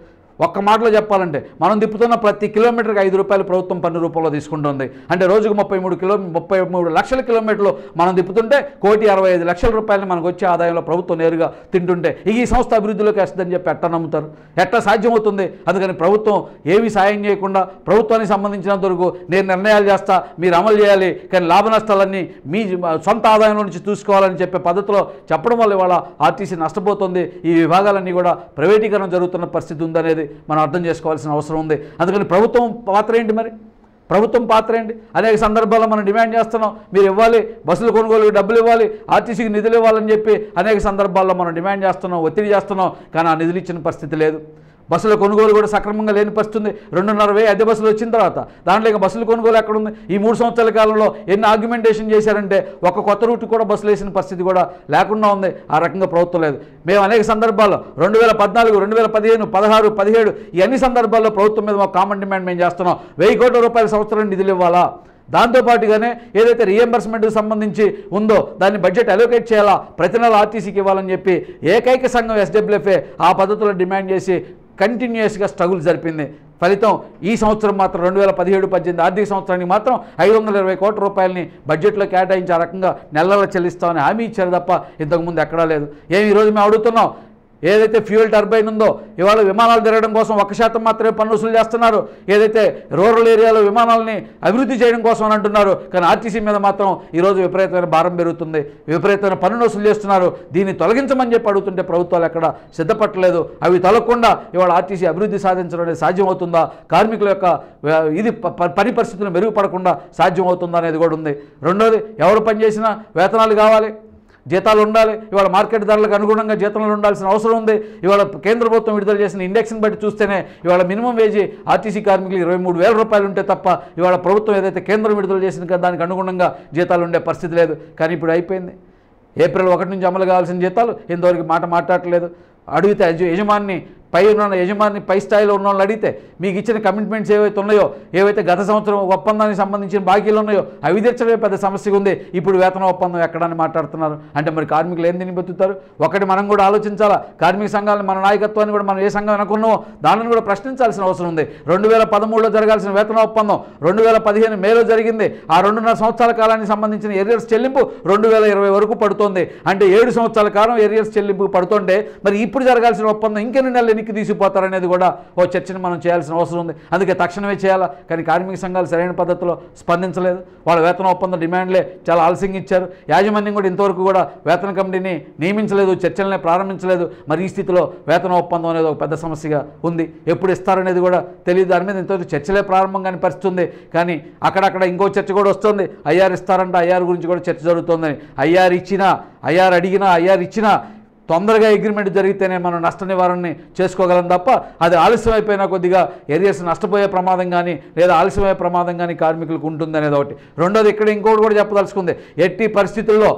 ఒక్క మాటలో చెప్పాలంటే మనం తిప్పుతున్న ప్రతి కిలోమీటర్కి 5 రూపాయలు ప్రభుత్వం పన్ను రూపంలో తీసుకుంటుంది. అంటే రోజుకు 33 లక్షల కిలోమీటర్లు మనం తిప్పుతుంటే 1,65,00,000 రూపాయలని మనకు వచ్చే ఆదాయంలో ప్రభుత్వం నేరుగా తింటుంటే ఈ సంస్థ అభివృద్ధిలోకి వస్తుందని చెప్పి ఎట్లా నమ్ముతారు? ఎట్లా సాధ్యమవుతుంది? అందుకని ప్రభుత్వం ఏమీ సాయం చేయకుండా ప్రభుత్వానికి సంబంధించినంత వరకు నేను నిర్ణయాలు చేస్తా, మీరు అమలు చేయాలి, కానీ లాభ నష్టాలన్నీ మీ సొంత ఆదాయంలో నుంచి చూసుకోవాలని చెప్పే పద్ధతిలో చెప్పడం వల్ల ఇవాళ ఆర్టీసీ నష్టపోతుంది. ఈ విభాగాలన్నీ కూడా ప్రైవేటీకరణ జరుగుతున్న పరిస్థితి ఉందనేది మనం అర్థం చేసుకోవాల్సిన అవసరం ఉంది. అందుకని ప్రభుత్వం పాత్ర ఏంటి? మరి ప్రభుత్వం పాత్ర ఏంటి? అనేక సందర్భాల్లో మనం డిమాండ్ చేస్తున్నాం, మీరు ఇవ్వాలి, బస్సుల కొనుగోలుకి డబ్బులు ఇవ్వాలి, ఆర్టీసీకి నిధులు ఇవ్వాలని చెప్పి అనేక సందర్భాల్లో మనం డిమాండ్ చేస్తున్నాం, ఒత్తిడి చేస్తున్నాం, కానీ ఆ నిధులు ఇచ్చిన పరిస్థితి లేదు. బస్సుల కొనుగోలు కూడా సక్రమంగా లేని పరిస్థితి ఉంది. 2,500 అద్దె బస్సులు వచ్చిన తర్వాత దాంట్లో ఇంకా బస్సుల కొనుగోలు ఎక్కడుంది? ఈ 3 సంవత్సరాల కాలంలో ఎన్ని ఆర్గ్యుమెంటేషన్ చేశారంటే ఒక కొత్త రూట్ కూడా బస్సులు వేసిన పరిస్థితి కూడా లేకుండా ఉంది. ఆ రకంగా ప్రభుత్వం లేదు. మేము అనేక సందర్భాల్లో 2014, 2015, 16, 17 ఈ అన్ని సందర్భాల్లో ప్రభుత్వం మీద ఒక కామన్ డిమాండ్ మేము చేస్తున్నాం. 1,000 కోట్ల రూపాయల సంవత్సరం నిధులు ఇవ్వాలా, దాంతోపాటుగానే ఏదైతే రీఎంబర్స్మెంట్కి సంబంధించి ఉందో దాన్ని బడ్జెట్ అలోకేట్ చేయాలా, ప్రతి నెల ఆర్టీసీకి ఇవ్వాలని చెప్పి ఏకైక సంఘం ఎస్డబ్ల్యూఎఫ్ఏ ఆ పద్ధతిలో డిమాండ్ చేసి కంటిన్యూస్గా స్ట్రగుల్ జరిపింది. ఫలితం ఈ సంవత్సరం మాత్రం 2017-18 ఆర్థిక సంవత్సరానికి మాత్రం 520 కోట్ల రూపాయలని బడ్జెట్లో కేటాయించి ఆ రకంగా నెలల చెల్లిస్తామని హామీ ఇచ్చారు తప్ప ఇంతకుముందు ఎక్కడా లేదు. ఈరోజు మేము అడుగుతున్నాం, ఏదైతే ఫ్యూయల్ టర్బైన్ ఉందో ఇవాళ విమానాలు తిరగడం కోసం 1% మాత్రమే పన్ను వసూలు చేస్తున్నారు. ఏదైతే రూరల్ ఏరియాలో విమానాలని అభివృద్ధి చేయడం కోసం అని అంటున్నారు, కానీ ఆర్టీసీ మీద మాత్రం ఈరోజు విపరీతమైన భారం పెరుగుతుంది, విపరీతమైన పన్ను వసూలు చేస్తున్నారు. దీన్ని తొలగించమని చెప్పి అడుగుతుంటే ప్రభుత్వాలు ఎక్కడ సిద్ధపట్టలేదు. అవి తొలగకుండా ఇవాళ ఆర్టీసీ అభివృద్ధి సాధించడం అనేది సాధ్యమవుతుందా, కార్మికుల యొక్క ఇది పని పరిస్థితులు మెరుగుపడకుండా సాధ్యమవుతుందా అనేది కూడా ఉంది. రెండోది, ఎవరు పనిచేసినా వేతనాలు కావాలి, జీతాలు ఉండాలి. ఇవాళ మార్కెట్ ధరలకు అనుగుణంగా జీతాలు ఉండాల్సిన అవసరం ఉంది. ఇవాళ కేంద్ర ప్రభుత్వం విడుదల చేసిన ఇండెక్స్ని బట్టి చూస్తేనే ఇవాళ మినిమం వేజీ ఆర్టీసీ కార్మికులు 23,000 రూపాయలు ఉంటే తప్ప ఇవాళ ప్రభుత్వం ఏదైతే కేంద్రం విడుదల చేసిన దానికి అనుగుణంగా జీతాలు ఉండే పరిస్థితి లేదు. కానీ ఇప్పుడు అయిపోయింది. ఏప్రిల్ 1 నుంచి అమలు కావాల్సిన జీతాలు ఇంతవరకు మాట్లాడట్లేదు. అడిగితే యజమాని పై స్థాయిలో ఉన్న వాళ్ళు అడిగితే మీకు ఇచ్చిన కమిట్మెంట్స్ ఏవైతే ఉన్నాయో, ఏవైతే గత సంవత్సరం ఒప్పందానికి సంబంధించిన బాకీలు ఉన్నాయో అవి తీర్చడమే పెద్ద సమస్యగా ఉంది. ఇప్పుడు వేతన ఒప్పందం ఎక్కడని మాట్లాడుతున్నారు అంటే మరి కార్మికులు ఏం తిని బతుకుతారు? ఒకటి మనం కూడా ఆలోచించాలా. కార్మిక సంఘాలను, మన నాయకత్వాన్ని కూడా మనం ఏ సంఘం అనుకున్నామో దానిని కూడా ప్రశ్నించాల్సిన అవసరం ఉంది. 2013లో జరగాల్సిన వేతన ఒప్పందం 2015 మేలో జరిగింది. ఆ 2.5 సంవత్సరాల కాలానికి సంబంధించిన ఏరియర్స్ చెల్లింపు 2020 వరకు పడుతోంది. అంటే 7 సంవత్సరాల కాలం ఏరియర్స్ చెల్లింపు పడుతుంటే మరి ఇప్పుడు జరగాల్సిన ఒప్పందం ఇంకెన్ని నెలలు తీసుకుపోతారనేది కూడా ఓ చర్చను మనం చేయాల్సిన అవసరం ఉంది. అందుకే తక్షణమే చేయాలా. కానీ కార్మిక సంఘాలు సరైన పద్ధతిలో స్పందించలేదు. వాళ్ళ వేతన ఒప్పంద డిమాండ్లే చాలా ఆలస్యంగా ఇచ్చారు. యాజమాన్యం కూడా ఇంతవరకు కూడా వేతన కమిటీని నియమించలేదు, చర్చలనే ప్రారంభించలేదు. మరి ఈ స్థితిలో వేతన ఒప్పందం అనేది ఒక పెద్ద సమస్యగా ఉంది. ఎప్పుడు ఇస్తారనేది కూడా తెలియదు. దాని మీద ఇంతవరకు చర్చలే ప్రారంభం కాని పరిస్థితి ఉంది. కానీ అక్కడక్కడ ఇంకో చర్చ కూడా వస్తుంది. ఐఆర్ ఇస్తారంట, ఐఆర్ గురించి కూడా చర్చ జరుగుతుందని. ఐఆర్ ఇచ్చినా, ఐఆర్ అడిగినా, ఐఆర్ ఇచ్చినా తొందరగా అగ్రిమెంట్ జరిగితేనే మనం నష్ట నివారణని చేసుకోగలం తప్ప అది ఆలస్యం అయిపోయినా కొద్దిగా ఏరియాస్ నష్టపోయే ప్రమాదం కానీ లేదా ఆలస్యమయ్యే ప్రమాదం కానీ కార్మికులకు ఉంటుంది అనేది ఒకటి. రెండోది, ఇక్కడ ఇంకోటి కూడా చెప్పదలుచుకుంది. ఎట్టి పరిస్థితుల్లో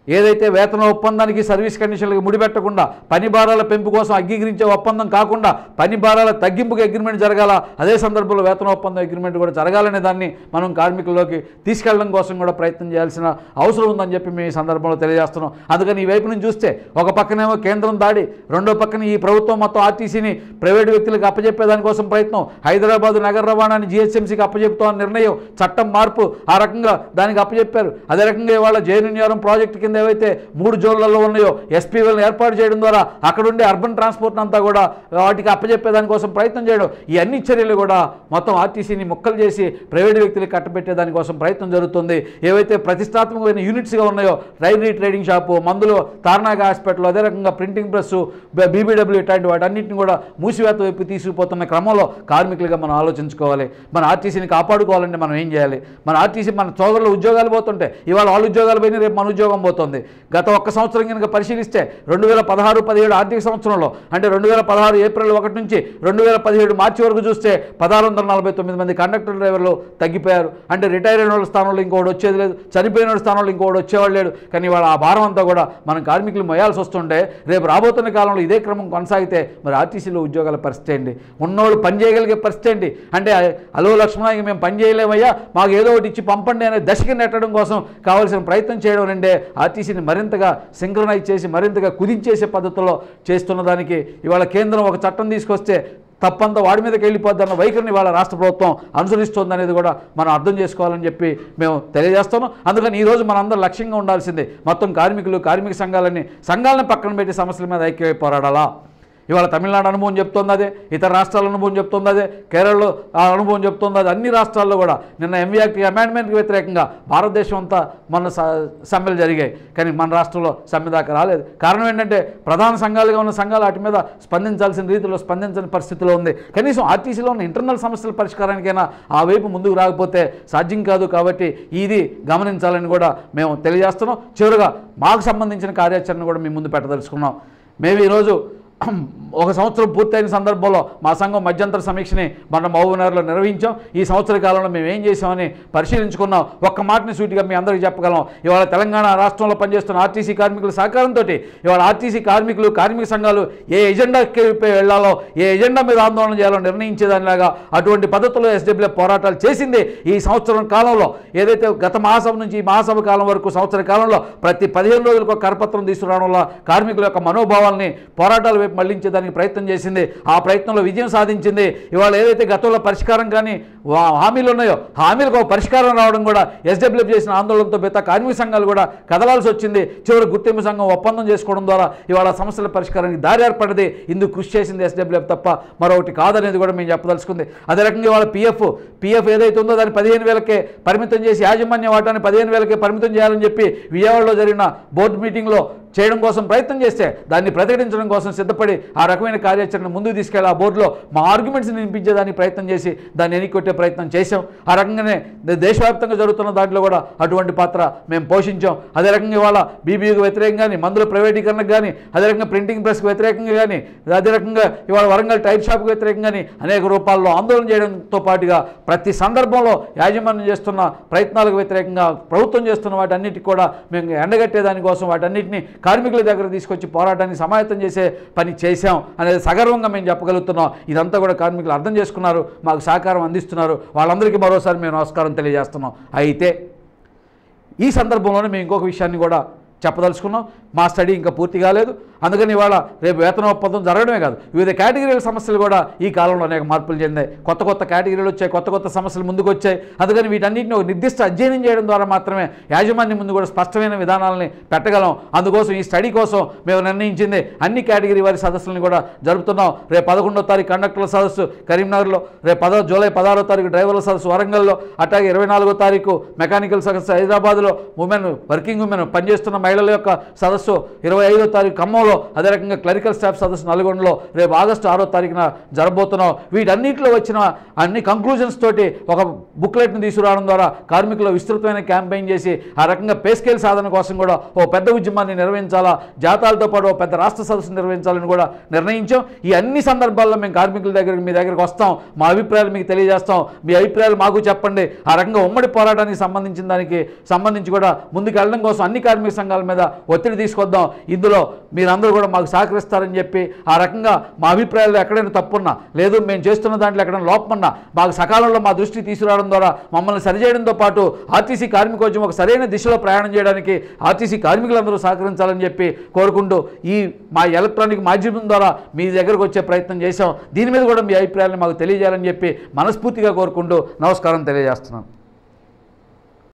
ఏదైతే వేతన ఒప్పందానికి సర్వీస్ కండిషన్లకు ముడిపెట్టకుండా పని భారాల పెంపు కోసం అంగీకరించే ఒప్పందం కాకుండా పని భారాల తగ్గింపుకి అగ్రిమెంట్ జరగాల. అదే సందర్భంలో వేతన ఒప్పందం అగ్రిమెంట్ కూడా జరగాలనే దాన్ని మనం కార్మికుల్లోకి తీసుకెళ్లడం కోసం కూడా ప్రయత్నం చేయాల్సిన అవసరం ఉందని చెప్పి మేము ఈ సందర్భంలో తెలియజేస్తున్నాం. అందుకని ఈ వైపు నుంచి చూస్తే ఒక పక్కనేమో కేంద్రం దాడి, రెండో పక్కన ఈ ప్రభుత్వం మొత్తం ఆర్టీసీని ప్రైవేటు వ్యక్తులకు అప్పచెప్పేదానికోసం ప్రయత్నం, హైదరాబాద్ నగర రవాణాని జీహెచ్ఎంసీకి అప్పచెప్తామని నిర్ణయం, చట్టం మార్పు ఆ రకంగా దానికి అప్పచెప్పారు. అదే రకంగా ఇవాళ జేఎన్యూఆర్ఎం ప్రాజెక్టు కింద ఏవైతే 3 జోన్లలో ఉన్నాయో ఎస్పీవీలను ఏర్పాటు చేయడం ద్వారా అక్కడుండే అర్బన్ ట్రాన్స్పోర్ట్ అంతా కూడా వాటికి అప్పచెప్పేదానికోసం ప్రయత్నం చేయడం, ఈ అన్ని చర్యలు కూడా మొత్తం ఆర్టీసీని ముక్కలు చేసి ప్రైవేటు వ్యక్తులకు కట్టబెట్టేదానికోసం ప్రయత్నం జరుగుతుంది. ఏవైతే ప్రతిష్టాత్మకమైన యూనిట్స్గా ఉన్నాయో రైల్వే ట్రేడింగ్ షాపు, మందులు, తార్నాక హాస్పిటల్, అదే రకంగా ప్రింటింగ్ ప్రెస్సు, బీబీడబ్ల్యూ ఇట్లాంటి వాటన్నింటిని కూడా మూసివేత వైపు తీసుకుపోతున్న క్రమంలో కార్మికులుగా మనం ఆలోచించుకోవాలి. మన ఆర్టీసీని కాపాడుకోవాలంటే మనం ఏం చేయాలి? మన ఆర్టీసీ, మన సోదరుల ఉద్యోగాలు పోతుంటే ఇవాళ వాళ్ళ ఉద్యోగాలు పోయినా రేపు మన ఉద్యోగం పోతుంది. గత 1 సంవత్సరం కనుక పరిశీలిస్తే 2016-17 ఆర్థిక సంవత్సరంలో అంటే 2016 ఏప్రిల్ 1 నుంచి 2017 మార్చి వరకు చూస్తే 1649 మంది కండక్టర్ డ్రైవర్లు తగ్గిపోయారు. అంటే రిటైర్ అయిన వాళ్ళ స్థానంలో ఇంకోటి వచ్చేది లేదు, చనిపోయిన వాళ్ళ స్థానంలో ఇంకోటి వచ్చేవాళ్ళు లేడు. కానీ వాళ్ళ ఆ భారం అంతా కూడా మనం కార్మికులు మోయాల్సి వస్తుంటే రేపు రాబోతున్న కాలంలో ఇదే క్రమం కొనసాగితే మరి ఆర్టీసీలో ఉద్యోగాల పరిస్థితి ఏంటి? ఉన్నోళ్ళు పని చేయగలిగే పరిస్థితి ఏంటి? అంటే అలో లక్ష్మణ, ఇక మేము పని చేయలేమయ్యా, మాకు ఏదో ఒకటి ఇచ్చి పంపండి అనే దశకి నెట్టడం కోసం కావాల్సిన ప్రయత్నం చేయడం అంటే ఆర్టీసీని మరింతగా సింక్రనైజ్ చేసి మరింతగా కుదించేసే పద్ధతిలో చేస్తున్న దానికి ఇవాళ కేంద్రం ఒక చట్టం తీసుకొస్తే తప్పంతా వాడి మీదకి వెళ్ళిపోద్దన్న వైఖరిని ఇవాళ రాష్ట్ర ప్రభుత్వం అనుసరిస్తుంది అనేది కూడా మనం అర్థం చేసుకోవాలని చెప్పి మేము తెలియజేస్తున్నాం. అందుకని ఈరోజు మనందరూ లక్ష్యంగా ఉండాల్సిందే మొత్తం కార్మికులు, కార్మిక సంఘాలను పక్కన పెట్టి సమస్యల మీద ఐక్యమై పోరాడాలా. ఇవాళ తమిళనాడు అనుభవం చెప్తుంది అదే, ఇతర రాష్ట్రాల అనుభవం చెప్తుంది అదే, కేరళలో ఆ అనుభవం చెప్తుంది అదే. అన్ని రాష్ట్రాల్లో కూడా నిన్న ఎంవీ యాక్ట్ అమెండ్మెంట్కి వ్యతిరేకంగా భారతదేశం అంతా మొన్న సమ్మెలు జరిగాయి, కానీ మన రాష్ట్రంలో సమ్మె దాకా రాలేదు. కారణం ఏంటంటే ప్రధాన సంఘాలుగా ఉన్న సంఘాలు వాటి మీద స్పందించాల్సిన రీతిలో స్పందించని పరిస్థితిలో ఉంది. కనీసం ఆర్టీసీలో ఉన్న ఇంటర్నల్ సమస్యల పరిష్కారానికైనా ఆ వైపు ముందుకు రాకపోతే సాధ్యం కాదు. కాబట్టి ఇది గమనించాలని కూడా మేము తెలియజేస్తున్నాం. చివరిగా మాకు సంబంధించిన కార్యాచరణ కూడా మేము ముందు పెట్టదలుచుకున్నాం. మేము ఈరోజు 1 సంవత్సరం పూర్తయిన సందర్భంలో మా సంఘం మధ్యంతర సమీక్షని మన మహబూబ్నగర్లో నిర్వహించాం. ఈ సంవత్సర కాలంలో మేము ఏం చేసామని పరిశీలించుకున్నాం. ఒక్క మాటని సూటిగా మీ అందరికీ చెప్పగలం. ఇవాళ తెలంగాణ రాష్ట్రంలో పనిచేస్తున్న ఆర్టీసీ కార్మికుల సహకారంతో ఇవాళ ఆర్టీసీ కార్మికులు, కార్మిక సంఘాలు ఏ ఎజెండాకి వెళ్ళాలో, ఏ ఎజెండా మీద ఆందోళన చేయాలో నిర్ణయించేదానిలాగా అటువంటి పద్ధతిలో ఎస్డబ్ల్యూ పోరాటాలు చేసింది. ఈ సంవత్సరం కాలంలో ఏదైతే గత మహాసభ నుంచి ఈ మహాసభ కాలం వరకు సంవత్సర కాలంలో ప్రతి 15 రోజులకు ఒక కరపత్రం తీసుకురావడం వల్ల కార్మికుల యొక్క మనోభావాల్ని, పోరాటాల వైపు మళ్లించేదానికి ప్రయత్నం చేసింది. ఆ ప్రయత్నంలో విజయం సాధించింది. ఇవాళ ఏదైతే గతంలో పరిష్కారం కానీ హామీలు ఉన్నాయో హామీలకు ఒక పరిష్కారం రావడం కూడా ఎస్డబ్ల్యూఎఫ్ చేసిన ఆందోళనతో మిగతా కార్మిక సంఘాలు కూడా కదలాల్సి వచ్చింది. చివరి గుర్తింపు సంఘం ఒప్పందం చేసుకోవడం ద్వారా ఇవాళ సమస్యల పరిష్కారానికి దారి ఏర్పడింది. ఇందుకు కృషి చేసింది ఎస్డబ్ల్యూఎఫ్ తప్ప మరొకటి కాదనేది కూడా మేము చెప్పదలుచుకుంది. అదే రకంగా ఇవాళ పిఎఫ్ ఏదైతే ఉందో దాన్ని 15,000కే పరిమితం చేసి యాజమాన్య వాటాన్ని 15,000కే పరిమితం చేయాలని చెప్పి విజయవాడలో జరిగిన బోర్డు మీటింగ్లో చేయడం కోసం ప్రయత్నం చేస్తే దాన్ని ప్రతిఘటించడం కోసం సిద్ధపడి ఆ రకమైన కార్యాచరణ ముందుకు తీసుకెళ్ళి ఆ బోర్డులో మా ఆర్గ్యుమెంట్స్ని వినిపించేదానికి ప్రయత్నం చేసి దాన్ని ఎన్నికొట్టే ప్రయత్నం చేశాం. ఆ రకంగానే దేశవ్యాప్తంగా జరుగుతున్న దాంట్లో కూడా అటువంటి పాత్ర మేము పోషించాం. అదే రకంగా ఇవాళ బీబీయూకి వ్యతిరేకంగా కానీ మందుల ప్రైవేటీకరణకు కానీ అదే రకంగా ప్రింటింగ్ ప్రెస్కి వ్యతిరేకంగా కానీ అదే రకంగా ఇవాళ వరంగల్ టైప్ షాప్కి వ్యతిరేకంగా కానీ అనేక రూపాల్లో ఆందోళన చేయడంతో పాటుగా ప్రతి సందర్భంలో యాజమాన్యం చేస్తున్న ప్రయత్నాలకు వ్యతిరేకంగా ప్రభుత్వం చేస్తున్న వాటన్నిటికి కూడా మేము ఎండగట్టేదానికోసం వాటన్నిటిని కార్మికుల దగ్గర తీసుకొచ్చి పోరాటాన్ని సమాయత్తం చేసే పని చేశాం అనేది సగర్వంగా మేము చెప్పగలుగుతున్నాం. ఇదంతా కూడా కార్మికులు అర్థం చేసుకున్నారు, మాకు సహకారం అందిస్తున్నారు. వాళ్ళందరికీ మరోసారి మేము నమస్కారం తెలియజేస్తున్నాం. అయితే ఈ సందర్భంలోనే మేము ఇంకొక విషయాన్ని కూడా చెప్పదలుచుకున్నాం. మా స్టడీ ఇంకా పూర్తి కాలేదు. అందుకని ఇవాళ రేపు వేతన ఒప్పందం జరగడమే కాదు, వివిధ కేటగిరీల సమస్యలు కూడా ఈ కాలంలో అనేక మార్పులు చెందాయి. కొత్త కేటగిరీలు వచ్చాయి, కొత్త సమస్యలు ముందుకు వచ్చాయి. అందుకని వీటన్నింటిని ఒక నిర్దిష్ట అధ్యయనం చేయడం ద్వారా మాత్రమే యాజమాన్యం ముందు కూడా స్పష్టమైన విధానాలని పెట్టగలం. అందుకోసం ఈ స్టడీ కోసం మేము నిర్ణయించింది అన్ని కేటగిరీ వారి సదస్సులను కూడా జరుపుతున్నాం. రేపు 11వ తారీఖు కండక్టర్ల సదస్సు కరీంనగర్లో, రేపు జూలై 16వ తారీఖు డ్రైవర్ల సదస్సు వరంగల్లో, అట్లాగే 24వ తారీఖు మెకానికల్ సదస్సు హైదరాబాద్లో, వర్కింగ్ ఉమెన్ పనిచేస్తున్న మహిళల యొక్క సదస్సు 25వ తారీఖు ఖమ్మంలో, అదే రకంగా క్లరికల్ స్టాఫ్ సదస్సు నల్గొండలో రేపు ఆగస్టు 6వ తారీఖున జరబోతున్నాం. వీటన్నిటిలో వచ్చిన అన్ని కంక్లూజన్స్ తోటి ఒక బుక్లెట్ని తీసుకురావడం ద్వారా కార్మికులు విస్తృతమైన క్యాంపెయిన్ చేసి ఆ రకంగా పే స్కేల్ సాధన కోసం కూడా ఓ పెద్ద ఉద్యమాన్ని నిర్వహించాలా, జాతాలతో పాటు ఓ పెద్ద రాష్ట్ర సదస్సు నిర్వహించాలని కూడా నిర్ణయించాం. ఈ అన్ని సందర్భాల్లో మేము కార్మికుల దగ్గరికి మీ దగ్గరికి వస్తాం, మా అభిప్రాయాలు మీకు తెలియజేస్తాం, మీ అభిప్రాయాలు మాకు చెప్పండి. ఆ రకంగా ఉమ్మడి పోరాటానికి సంబంధించి కూడా ముందుకు వెళ్ళడం కోసం అన్ని కార్మిక సంఘాల మీద ఒత్తిడి తీసుకొద్దాం. ఇందులో మీరందరూ కూడా మాకు సహకరిస్తారని చెప్పి ఆ రకంగా మా అభిప్రాయాలు ఎక్కడైనా తప్పున్నా లేదు మేము చేస్తున్న దాంట్లో ఎక్కడైనా లోపమన్నా మాకు సకాలంలో మా దృష్టికి తీసుకురావడం ద్వారా మమ్మల్ని సరిచేయడంతో పాటు ఆర్టీసీ కార్మికోద్యమం ఒక సరైన దిశలో ప్రయాణం చేయడానికి ఆర్టీసీ కార్మికులందరూ సహకరించాలని చెప్పి కోరుకుంటూ ఈ మా ఎలక్ట్రానిక్ మాధ్యమం ద్వారా మీ దగ్గరకు వచ్చే ప్రయత్నం చేశాం. దీని మీద కూడా మీ అభిప్రాయాలను మాకు తెలియజేయాలని చెప్పి మనస్ఫూర్తిగా కోరుకుంటూ నమస్కారం తెలియజేస్తున్నాను.